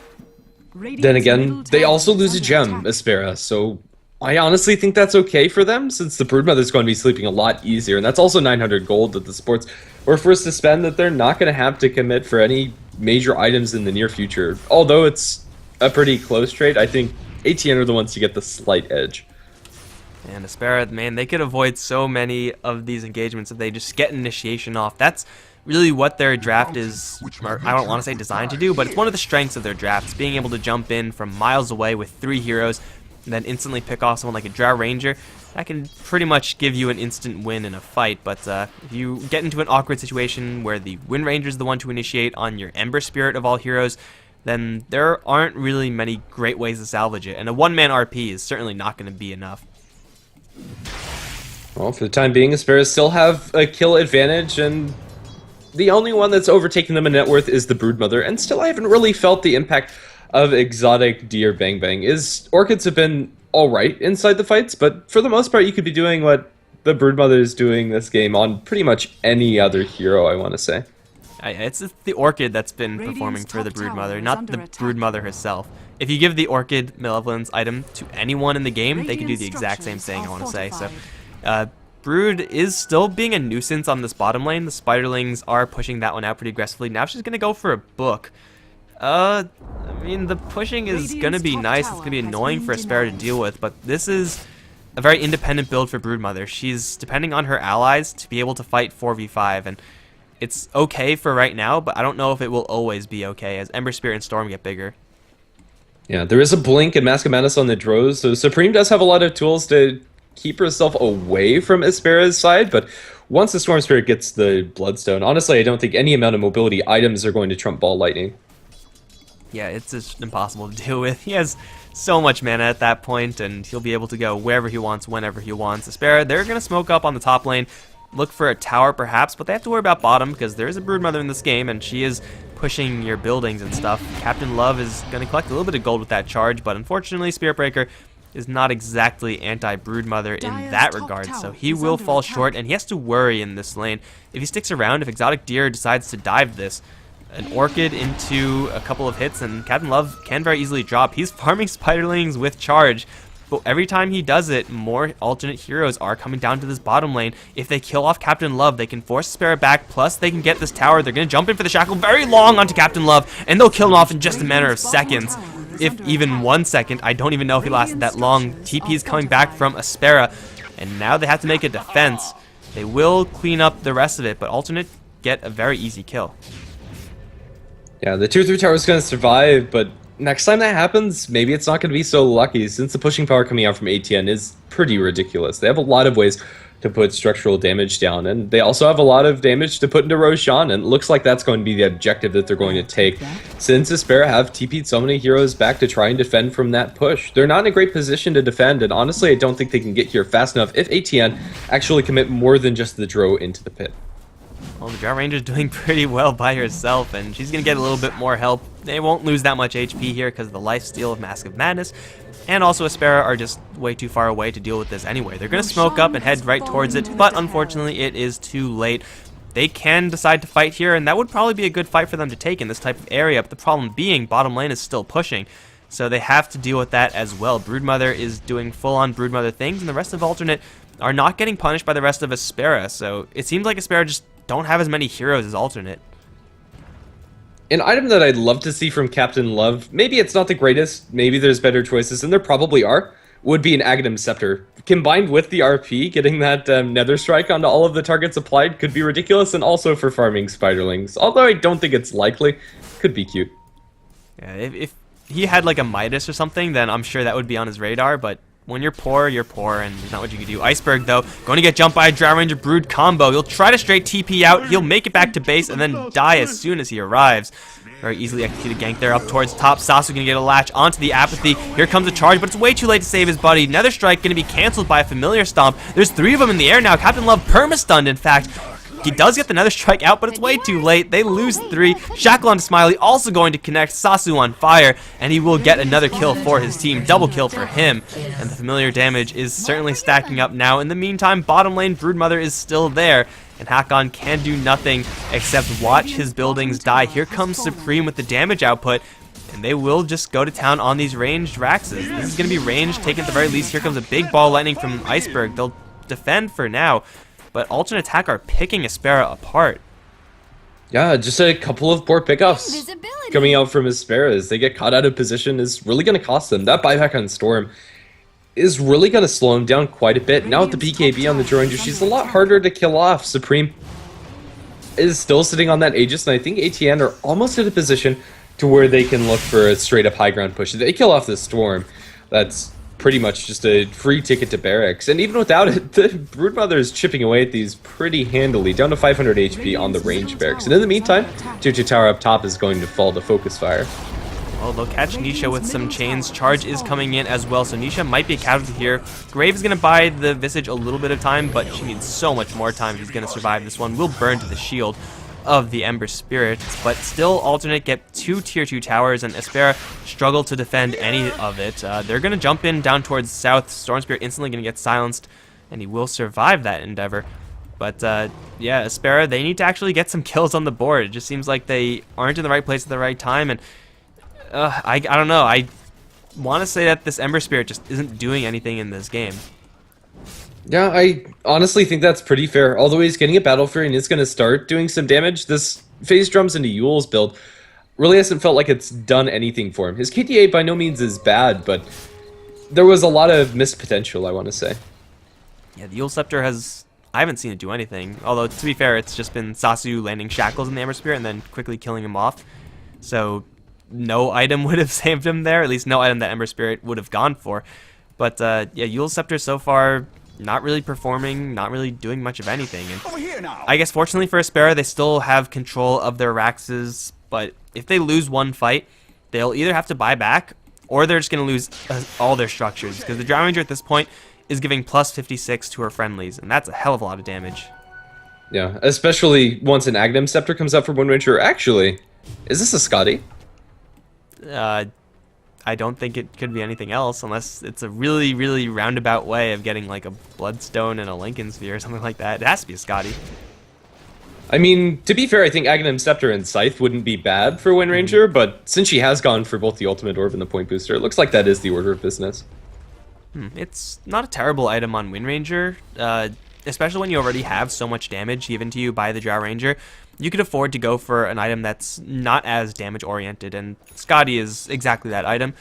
Then again, they also lose a gem, aSpera, so I honestly think that's okay for them, since the Broodmother is going to be sleeping a lot easier, and that's also 900 gold that the sports were forced to spend that they're not going to have to commit for any major items in the near future. Although it's a pretty close trade, I think ATN are the ones to get the slight edge. And aSpera, man, they could avoid so many of these engagements if they just get initiation off. That's really what their draft is, or I don't want to say designed to do, but it's one of the strengths of their drafts, being able to jump in from miles away with 3 heroes and then instantly pick off someone like a Drow Ranger. That can pretty much give you an instant win in a fight, but if you get into an awkward situation where the Wind Ranger is the one to initiate on your Ember Spirit of all heroes, then there aren't really many great ways to salvage it, and a one-man RP is certainly not going to be enough. Well, for the time being, aSpera still have a kill advantage, and The only one that's overtaken them in net worth is the Broodmother, and still I haven't really felt the impact of exotic deer Bang Bang. Orchids have been alright inside the fights, but for the most part you could be doing what the Broodmother is doing this game on pretty much any other hero, I want to say. It's the Orchid that's been performing for the Broodmother, not the Broodmother herself. If you give the Orchid Malevolence item to anyone in the game, they can do the exact same thing, I want to say. So, Brood is still being a nuisance on this bottom lane. The Spiderlings are pushing that one out pretty aggressively. Now she's going to go for a book. I mean, the pushing is going to be nice. It's going to be annoying for aSpera to deal with, but this is a very independent build for Broodmother. She's depending on her allies to be able to fight 4v5, and it's okay for right now, but I don't know if it will always be okay as Ember Spirit and Storm get bigger. Yeah, there is a Blink and Mask of Madness on the Drows, so Supreme does have a lot of tools to keep herself away from aSpera's side, but once the Storm Spirit gets the Bloodstone, honestly, I don't think any amount of mobility items are going to trump Ball Lightning. Yeah, it's just impossible to deal with. He has so much mana at that point, and he'll be able to go wherever he wants, whenever he wants. aSpera, they're going to smoke up on the top lane, look for a tower perhaps, but they have to worry about bottom because there is a Broodmother in this game, and she is pushing your buildings and stuff. Captain Love is going to collect a little bit of gold with that charge, but unfortunately Spirit Breaker is not exactly anti-Broodmother in that regard, so he will fall short, and he has to worry in this lane. If he sticks around, if Exotic Deer decides to dive this, an Orchid into a couple of hits, and Captain Love can very easily drop. He's farming Spiderlings with charge, but every time he does it, more alternate heroes are coming down to this bottom lane. If they kill off Captain Love, they can force Aspera back, plus they can get this tower. They're going to jump in for the Shackle very long onto Captain Love, and they'll kill him off in just a matter of seconds. If even 1 second, I don't even know if he lasted that long. TP is coming back from aSpera, and now they have to make a defense. They will clean up the rest of it, but alternate get a very easy kill. Yeah, the tier 3 tower is going to survive, but next time that happens, maybe it's not going to be so lucky, since the pushing power coming out from ATN is pretty ridiculous. They have a lot of ways to put structural damage down, and they also have a lot of damage to put into Roshan, and it looks like that's going to be the objective that they're going to take, since aSpera have TP'd so many heroes back to try and defend from that push. They're not in a great position to defend, and honestly, I don't think they can get here fast enough if ATN actually commit more than just the Drow into the pit. Well, the Drow Ranger's doing pretty well by herself, and she's going to get a little bit more help. They won't lose that much HP here because of the lifesteal of Mask of Madness, and also aSpera are just way too far away to deal with this anyway. They're going to smoke up and head right towards it, but unfortunately it is too late. They can decide to fight here, and that would probably be a good fight for them to take in this type of area, but the problem being bottom lane is still pushing, so they have to deal with that as well. Broodmother is doing full-on Broodmother things, and the rest of alternate are not getting punished by the rest of aSpera, so it seems like aSpera just don't have as many heroes as alternate. An item that I'd love to see from Captain Love, maybe it's not the greatest, maybe there's better choices, and there probably are, would be an Aghanim Scepter. Combined with the RP, getting that Nether Strike onto all of the targets applied could be ridiculous, and also for farming Spiderlings. Although I don't think it's likely, could be cute. Yeah, if he had like a Midas or something, then I'm sure that would be on his radar, but when you're poor, and there's not what you can do. Iceberg, though, going to get jumped by a Drow Ranger Brood combo. He'll try to straight TP out. He'll make it back to base and then die as soon as he arrives. Very easily executed gank there up towards top. Sasu going to get a latch onto the Apathy. Here comes a charge, but it's way too late to save his buddy. Nether Strike going to be canceled by a Familiar Stomp. There's 3 of them in the air now. Captain Love perma-stunned, in fact. He does get the Nether Strike out, but it's way too late. They lose 3. Shackle on Smiley also going to connect. Sasu on fire, and he will get another kill for his team. Double kill for him, and the familiar damage is certainly stacking up now. In the meantime, bottom lane Broodmother is still there, and Hakon can do nothing except watch his buildings die. Here comes Supreme with the damage output, and they will just go to town on these ranged Raxes. This is going to be ranged, taken at the very least. Here comes a big ball lightning from Iceberg. They'll defend for now, but alternate attack are picking aSpera apart. Yeah, just a couple of poor pickoffs coming out from aSpera as they get caught out of position is really going to cost them. That buyback on Storm is really going to slow him down quite a bit. Now with the BKB on the Drow Ranger, she's a lot harder to kill off. Supreme is still sitting on that Aegis, and I think ATN are almost at a position to where they can look for a straight up high ground push. If they kill off the Storm, that's pretty much just a free ticket to barracks, and even without it, the Broodmother is chipping away at these pretty handily, down to 500 HP on the range barracks. And in the meantime, tier 2 tower up top is going to fall to focus fire. Well, they'll catch Nisha with some chains. Charge is coming in as well, so Nisha might be a casualty here. Grave is going to buy the Visage a little bit of time, but she needs so much more time if she's going to survive this one. Will burn to the shield. of the Ember Spirit, but still alternate get 2 tier 2 towers, and aSpera struggle to defend any of it. They're going to jump in down towards south. Storm Spirit instantly going to get silenced, and he will survive that endeavor. But yeah, aSpera, they need to actually get some kills on the board. It just seems like they aren't in the right place at the right time, and I don't know. I want to say that this Ember Spirit just isn't doing anything in this game. Yeah, I honestly think that's pretty fair. Although he's getting a Battle Fury and is going to start doing some damage, this Phase Drums into Yule's build really hasn't felt like it's done anything for him. His KDA by no means is bad, but there was a lot of missed potential, I want to say. Yeah, the Yule Scepter has... I haven't seen it do anything. Although, to be fair, it's just been Sasu landing shackles in the Ember Spirit and then quickly killing him off. So, no item would have saved him there. At least no item that Ember Spirit would have gone for. But, yeah, Yule Scepter so far... not really performing, not really doing much of anything. And over here now. I guess fortunately for aSpera, they still have control of their Raxes, but if they lose one fight, they'll either have to buy back, or they're just going to lose all their structures, because the Drow Ranger at this point is giving plus 56 to her friendlies, and that's a hell of a lot of damage. Yeah, especially once an Aghanim Scepter comes up for Wind Ranger. Actually, is this a Scotty? I don't think it could be anything else, unless it's a really, really roundabout way of getting like a Bloodstone and a Lincoln Sphere or something like that. It has to be a Scotty. I mean, to be fair, I think Aghanim Scepter and Scythe wouldn't be bad for Wind Ranger, but since she has gone for both the Ultimate Orb and the Point Booster, it looks like that is the order of business. It's not a terrible item on Wind Ranger, especially when you already have so much damage given to you by the Drow Ranger. You could afford to go for an item that's not as damage-oriented, and Scotty is exactly that item.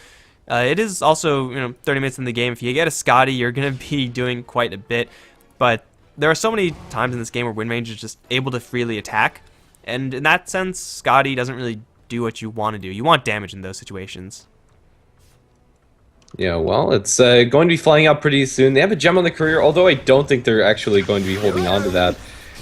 It is also, 30 minutes in the game. If you get a Scotty, you're going to be doing quite a bit, but there are so many times in this game where Wind Ranger is just able to freely attack, and in that sense, Scotty doesn't really do what you want to do. You want damage in those situations. Yeah, well, it's going to be flying out pretty soon. They have a gem on the courier, although I don't think they're actually going to be holding on to that.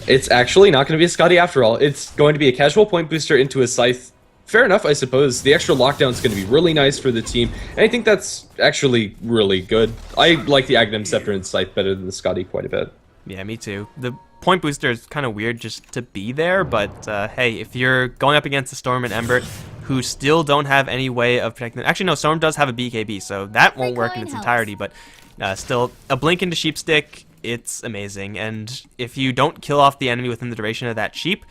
It's actually not going to be a Scotty after all. It's going to be a casual Point Booster into a Scythe. Fair enough, I suppose. The extra lockdown is going to be really nice for the team, and I think that's actually really good. I like the Aghanim Scepter and Scythe better than the Scotty quite a bit. Yeah, me too. The Point Booster is kind of weird just to be there, but hey, if you're going up against a Storm and Ember, who still don't have any way of protecting them. Actually, no, Storm does have a BKB, so that won't work in its entirety, but still, a blink into Sheepstick, it's amazing. And if you don't kill off the enemy within the duration of that sheep,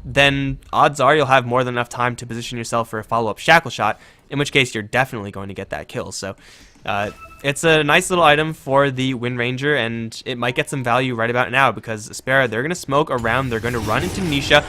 then odds are you'll have more than enough time to position yourself for a follow-up shackle shot, in which case you're definitely going to get that kill. So it's a nice little item for the Wind Ranger, and it might get some value right about now, because aSpera, they're going to smoke around, they're going to run into Nisha.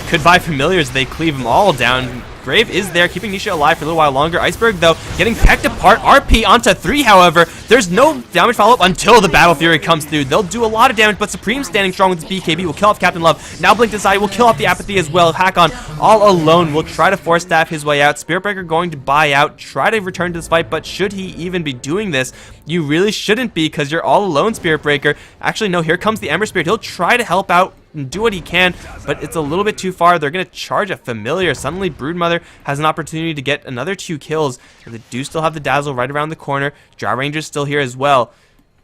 Could buy Familiars, they cleave them all down. Grave is there, keeping Nisha alive for a little while longer. Iceberg, though, getting pecked apart. RP onto 3, however. There's no damage follow-up until the Battle Fury comes through. They'll do a lot of damage, but Supreme standing strong with his BKB will kill off Captain Love. Now Blink Desire will kill off the Apathy as well. Hakon, all alone, will try to force staff his way out. Spiritbreaker going to buy out, try to return to this fight, but should he even be doing this? You really shouldn't be, because you're all alone, Spiritbreaker. Actually, no, here comes the Ember Spirit. He'll try to help out and do what he can, but it's a little bit too far. They're going to charge a Familiar. Suddenly, Broodmother has an opportunity to get another 2 kills. They do still have the Dazzle right around the corner. Drow Ranger's still here as well.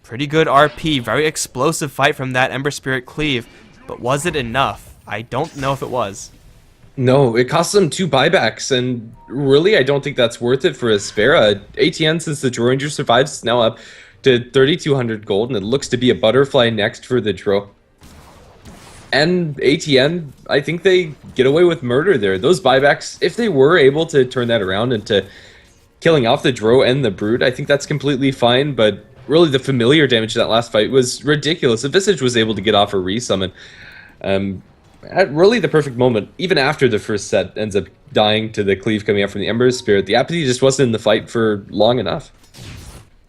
Pretty good RP. Very explosive fight from that Ember Spirit cleave. But was it enough? I don't know if it was. No, it costs them 2 buybacks, and really I don't think that's worth it for aSpera. ATN, since the Drow Ranger survives, is now up to 3,200 gold, and it looks to be a butterfly next for the Drow. And ATN, I think they get away with murder there. Those buybacks, if they were able to turn that around into killing off the Drow and the Brood, I think that's completely fine, but really the Familiar damage in that last fight was ridiculous. The Visage was able to get off a resummon at really the perfect moment. Even after the first set ends up dying to the cleave coming out from the Ember Spirit, the Apathy just wasn't in the fight for long enough.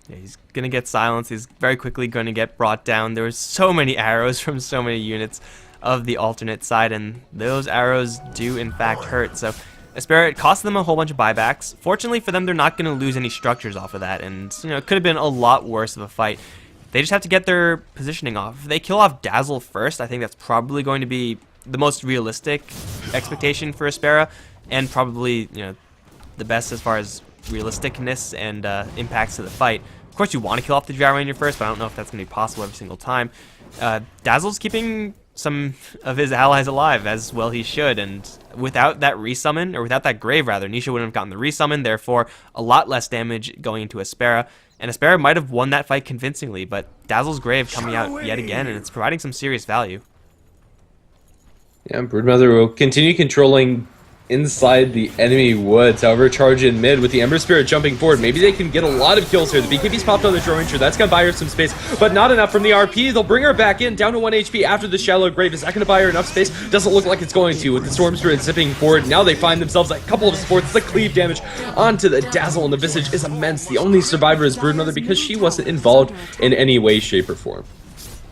Yeah, he's going to get silenced. He's very quickly going to get brought down. There were so many arrows from so many units of the alternate side, and those arrows do in fact hurt. So aSpera, it cost them a whole bunch of buybacks. Fortunately for them, they're not going to lose any structures off of that, and it could have been a lot worse of a fight. They just have to get their positioning off. If they kill off Dazzle first, I think that's probably going to be the most realistic expectation for aSpera, and probably the best as far as realisticness and impacts to the fight. Of course, you want to kill off the Drow Ranger first, but I don't know if that's going to be possible every single time. Dazzle's keeping some of his allies alive, as well he should, and without that resummon, or without that grave rather, Nisha wouldn't have gotten the resummon, therefore a lot less damage going into aSpera, and aSpera might have won that fight convincingly, but Dazzle's grave coming out yet again, and it's providing some serious value. Yeah, Broodmother will continue controlling inside the enemy woods. However, charge in mid with the Ember Spirit jumping forward. Maybe they can get a lot of kills here. The BKB's popped on the Drone Ranger. That's going to buy her some space, but not enough from the RP. They'll bring her back in, down to 1 HP after the shallow grave. Is that going to buy her enough space? Doesn't look like it's going to, with the Storm Spirit zipping forward. Now they find themselves a couple of supports. The cleave damage onto the Dazzle and the Visage is immense. The only survivor is Broodmother because she wasn't involved in any way, shape, or form.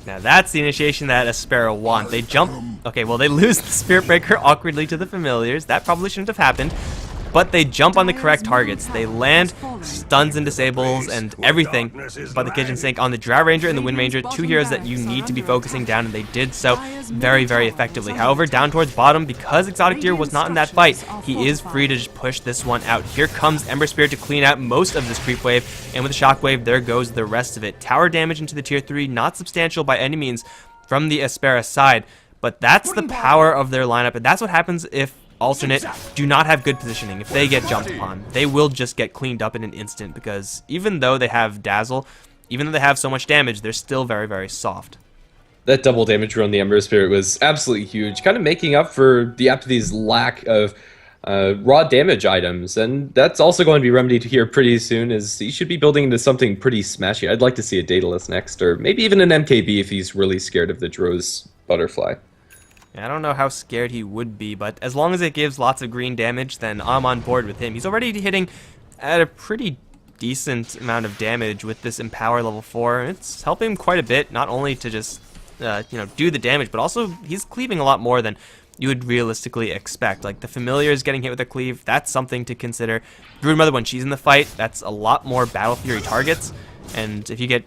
Now that's the initiation that aSpera want. They jump... Okay, well, they lose the Spirit Breaker awkwardly to the Familiars. That probably shouldn't have happened. But they jump on the correct targets. They land stuns and disables and everything but the kitchen sink on the Drow Ranger and the Wind Ranger, two heroes that you need to be focusing down, and they did so very, very effectively. However, down towards bottom, because Exotic Deer was not in that fight, he is free to just push this one out. Here comes Ember Spirit to clean out most of this creep wave, and with the Shockwave, there goes the rest of it. Tower damage into the tier 3, not substantial by any means from the aSpera side, but that's the power of their lineup, and that's what happens if alternate do not have good positioning. If they get jumped upon, they will just get cleaned up in an instant, because even though they have Dazzle, even though they have so much damage, they're still very, very soft. That double damage run on the Ember Spirit was absolutely huge, kind of making up for the Apathy's lack of raw damage items, and that's also going to be remedied here pretty soon, as he should be building into something pretty smashy. I'd like to see a Daedalus next, or maybe even an MKB if he's really scared of the Dro's Butterfly. I don't know how scared he would be, but as long as it gives lots of green damage, then I'm on board with him. He's already hitting at a pretty decent amount of damage with this Empower level 4. It's helping him quite a bit, not only to just do the damage, but also he's cleaving a lot more than you would realistically expect. Like the Familiars getting hit with a cleave, that's something to consider. Broodmother, when she's in the fight, that's a lot more Battle Fury targets, and if you get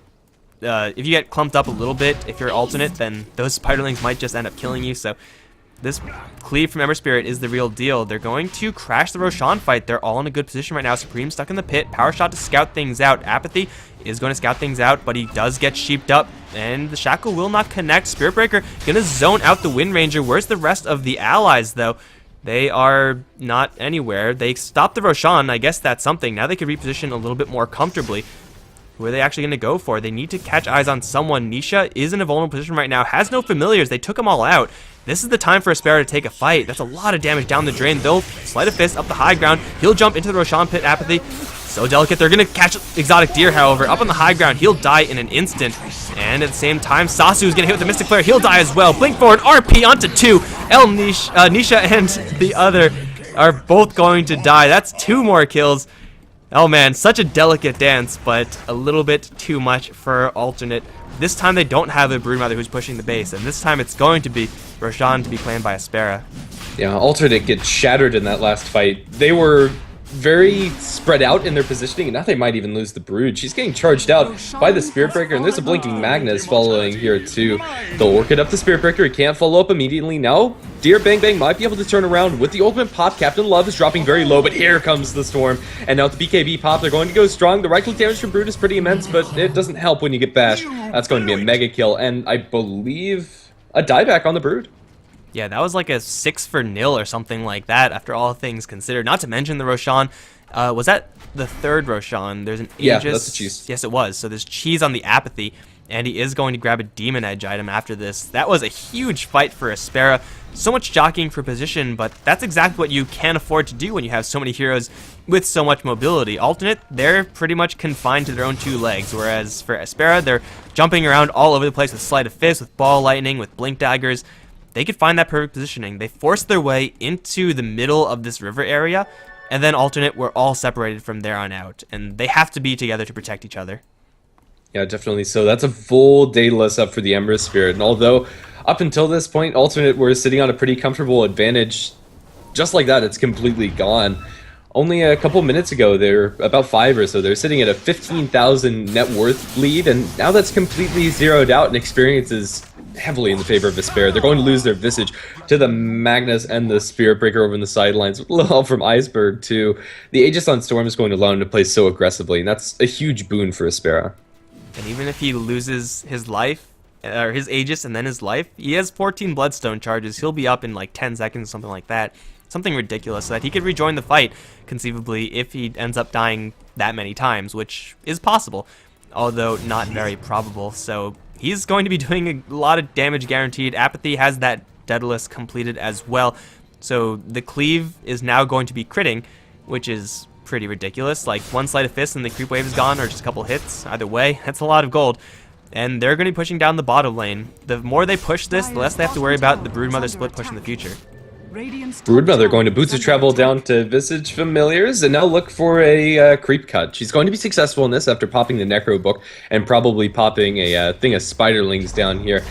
clumped up a little bit, if you're alternate, then those spiderlings might just end up killing you. So this cleave from Ember Spirit is the real deal. They're going to crash the Roshan fight. They're all in a good position right now. Supreme stuck in the pit. Power Shot to scout things out. Apathy is going to scout things out, but he does get sheeped up, and the Shackle will not connect. Spirit Breaker going to zone out the Wind Ranger. Where's the rest of the allies, though? They are not anywhere. They stopped the Roshan. I guess that's something. Now they could reposition a little bit more comfortably. Who are they actually going to go for? They need to catch eyes on someone. Nisha is in a vulnerable position right now, has no Familiars. They took them all out. This is the time for aSpera to take a fight. That's a lot of damage down the drain. They'll Sleight of Fist up the high ground. He'll jump into the Roshan pit. Apathy, so delicate. They're going to catch Exotic Deer, however. Up on the high ground, he'll die in an instant. And at the same time, Sasu is going to hit with the Mystic Flare. He'll die as well. Blink forward, RP onto 2. Nisha and the other are both going to die. That's 2 more kills. Oh man, such a delicate dance, but a little bit too much for alternate. This time they don't have a Broodmother who's pushing the base, and this time it's going to be Roshan to be claimed by aSpera. Yeah, alternate gets shattered in that last fight. They were very spread out in their positioning, and now they might even lose the Brood. She's getting charged out by the Spirit Breaker, and there's a Blinking Magnus following here too. They'll work it up the Spirit Breaker. He can't follow up immediately. Now Deer Bang Bang might be able to turn around with the ultimate pop. Captain Love is dropping very low, but here comes the Storm, and now with the BKB pop, they're going to go strong. The right-click damage from Brood is pretty immense, but it doesn't help when you get bashed. That's going to be a mega kill, and I believe a dieback on the Brood. Yeah, that was like a 6-0 or something like that, after all things considered. Not to mention the Roshan. Was that the third Roshan? There's an Aegis. Yeah, that's the cheese. Yes, it was. So there's cheese on the Apathy, and he is going to grab a Demon Edge item after this. That was a huge fight for aSpera. So much jockeying for position, but that's exactly what you can afford to do when you have so many heroes with so much mobility. Alternate, they're pretty much confined to their own 2 legs, whereas for aSpera, they're jumping around all over the place with Sleight of Fist, with Ball Lightning, with Blink Daggers. They could find that perfect positioning. They forced their way into the middle of this river area, and then alternate were all separated from there on out, and they have to be together to protect each other. Yeah, definitely so. That's a full Daedalus up for the Ember Spirit, and although up until this point, alternate were sitting on a pretty comfortable advantage, just like that, it's completely gone. Only a couple minutes ago, they're about 5 or so, they're sitting at a 15,000 net worth lead, and now that's completely zeroed out, and experience is heavily in the favor of aSpera. They're going to lose their Visage to the Magnus and the Spirit Breaker over in the sidelines, with a little help from Iceberg too. The Aegis on Storm is going to allow him to play so aggressively, and that's a huge boon for aSpera. And even if he loses his life, or his Aegis and then his life. He has 14 Bloodstone charges. He'll be up in like 10 seconds, something like that. Something ridiculous, so that he could rejoin the fight, conceivably, if he ends up dying that many times, which is possible, although not very probable. So he's going to be doing a lot of damage guaranteed. Apathy has that Daedalus completed as well. So the cleave is now going to be critting, which is pretty ridiculous. Like one sleight of fist and the creep wave is gone, or just a couple hits. Either way, that's a lot of gold. And they're going to be pushing down the bottom lane. The more they push this, the less they have to worry about the Broodmother split push in the future. Broodmother going to boots of travel down to Visage Familiars and now look for a creep cut. She's going to be successful in this after popping the Necro Book and probably popping a thing of Spiderlings down here.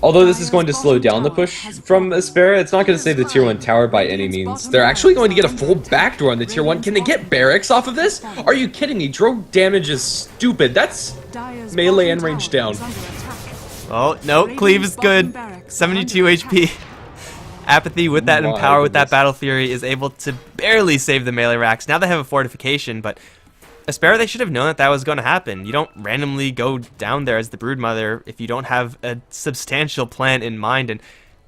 Although this is going to slow down the push from aSpera, it's not going to save the tier 1 tower by any means. They're actually going to get a full backdoor on the tier 1. Can they get barracks off of this? Are you kidding me? Drow damage is stupid. That's melee and range down. Oh, no, cleave is good. 72 HP. Apathy with that Empower, with that Battle Fury, is able to barely save the melee racks. Now they have a fortification, but aSpera, they should have known that that was going to happen. You don't randomly go down there as the Broodmother if you don't have a substantial plan in mind, and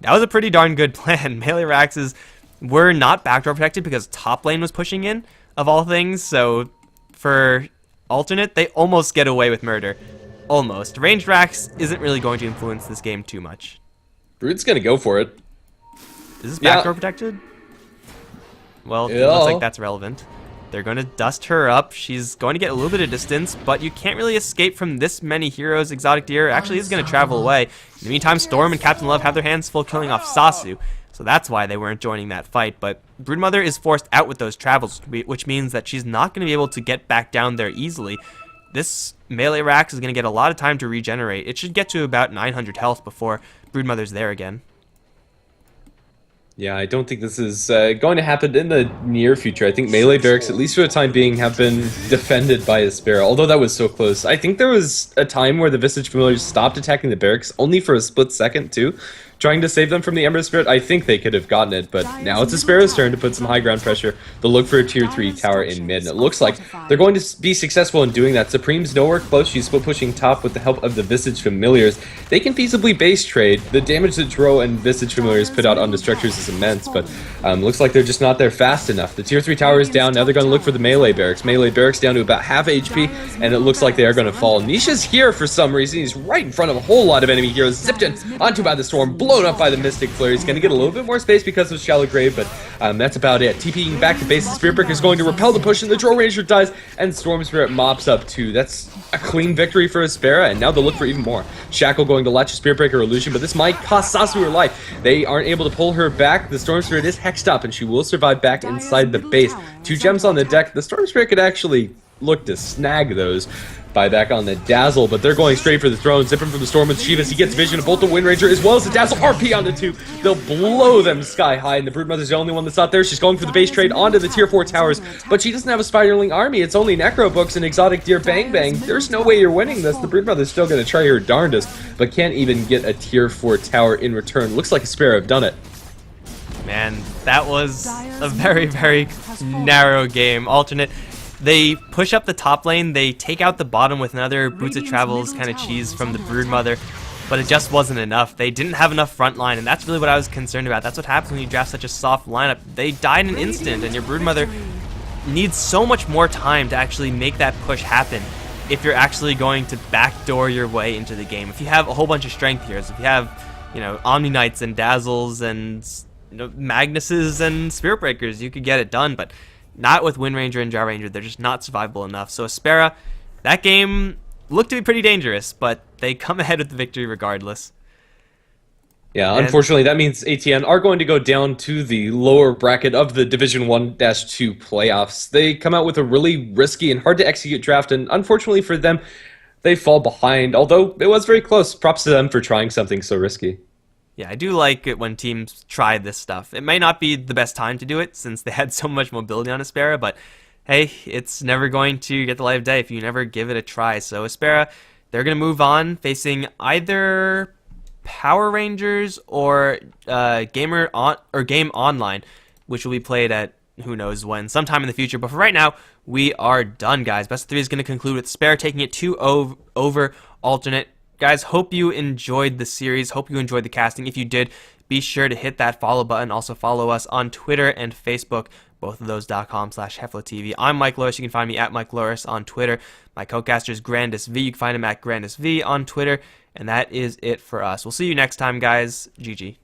that was a pretty darn good plan. Melee racks were not backdoor protected because top lane was pushing in, of all things, so for alternate, they almost get away with murder. Almost. Ranged racks isn't really going to influence this game too much. Brood's going to go for it. Is this backdoor protected? Well, it looks like that's relevant. They're going to dust her up. She's going to get a little bit of distance, but you can't really escape from this many heroes. Exotic Deer actually is going to travel away. In the meantime, Storm and Captain Love have their hands full killing off Sasu, so that's why they weren't joining that fight. But Broodmother is forced out with those travels, which means that she's not going to be able to get back down there easily. This melee Rax is going to get a lot of time to regenerate. It should get to about 900 health before Broodmother's there again. Yeah, I don't think this is going to happen in the near future. I think melee barracks, at least for the time being, have been defended by aSpera, although that was so close. I think there was a time where the Visage Familiars stopped attacking the barracks, only for a split second, too, trying to save them from the Ember Spirit. I think they could have gotten it, but now it's aSpera's turn to put some high ground pressure. They'll look for a tier 3 tower in mid, and it looks like they're going to be successful in doing that. Supreme's nowhere close. She's split pushing top with the help of the Visage Familiars. They can feasibly base trade. The damage that Drow and Visage Familiars put out on the structures is immense, but looks like they're just not there fast enough. The tier 3 tower is down. Now they're going to look for the melee barracks. Melee barracks down to about half HP, and it looks like they are going to fall. Nisha's here for some reason. He's right in front of a whole lot of enemy heroes. Zipped in onto by the Storm, blown up by the Mystic Flurry. He's going to get a little bit more space because of Shallow Grave, but that's about it. TPing back to base. The Spirit Breaker is going to repel the push, and the Drow Ranger dies, and Storm Spirit mops up too. That's a clean victory for aSpera, and now they'll look for even more. Shackle going to latch a Spirit Breaker illusion, but this might cost Sasu her life. They aren't able to pull her back. The Storm Spirit is hexed up, and she will survive back inside the base. 2 gems on the deck. The Storm Spirit could actually look to snag those by back on the Dazzle, but they're going straight for the throne. Zipping from the Storm with Shivas. He gets vision of both the Wind Ranger as well as the Dazzle. RP on the 2. They'll blow them sky high, and the Broodmother's the only one that's out there. She's going for the base trade onto the tier 4 towers, but she doesn't have a Spiderling army. It's only Necro Books and Exotic Deer Bang Bang. There's no way you're winning this. The Broodmother's still going to try her darndest, but can't even get a tier 4 tower in return. Looks like aSpera have done it. Man, that was a very, very narrow game. Alternate. They push up the top lane, they take out the bottom with another Boots of Travels kind of cheese from the Broodmother, but it just wasn't enough. They didn't have enough front line, and that's really what I was concerned about. That's what happens when you draft such a soft lineup. They die in an instant, and your Broodmother needs so much more time to actually make that push happen if you're actually going to backdoor your way into the game. If you have a whole bunch of strength heroes, if you have, Omni Knights and Dazzles and Magnuses and Spirit Breakers, you could get it done, but not with Wind Ranger and Drow Ranger. They're just not survivable enough. So aSpera, that game looked to be pretty dangerous, but they come ahead with the victory regardless. Yeah, unfortunately, that means ATN are going to go down to the lower bracket of the Division 1-2 playoffs. They come out with a really risky and hard to execute draft, and unfortunately for them, they fall behind, although it was very close. Props to them for trying something so risky. Yeah, I do like it when teams try this stuff. It may not be the best time to do it since they had so much mobility on aSpera, but hey, it's never going to get the light of day if you never give it a try. So aSpera, they're going to move on facing either Power Rangers or Game Online, which will be played at who knows when, sometime in the future. But for right now, we are done, guys. Best of 3 is going to conclude with aSpera taking it 2-0 over alternate. Guys, hope you enjoyed the series. Hope you enjoyed the casting. If you did, be sure to hit that follow button. Also follow us on Twitter and Facebook, both of those.com/HeflaTV. I'm Mikelorus. You can find me at Mikelorus on Twitter. My co-caster is GrandisV. You can find him at GrandisV on Twitter. And that is it for us. We'll see you next time, guys. GG.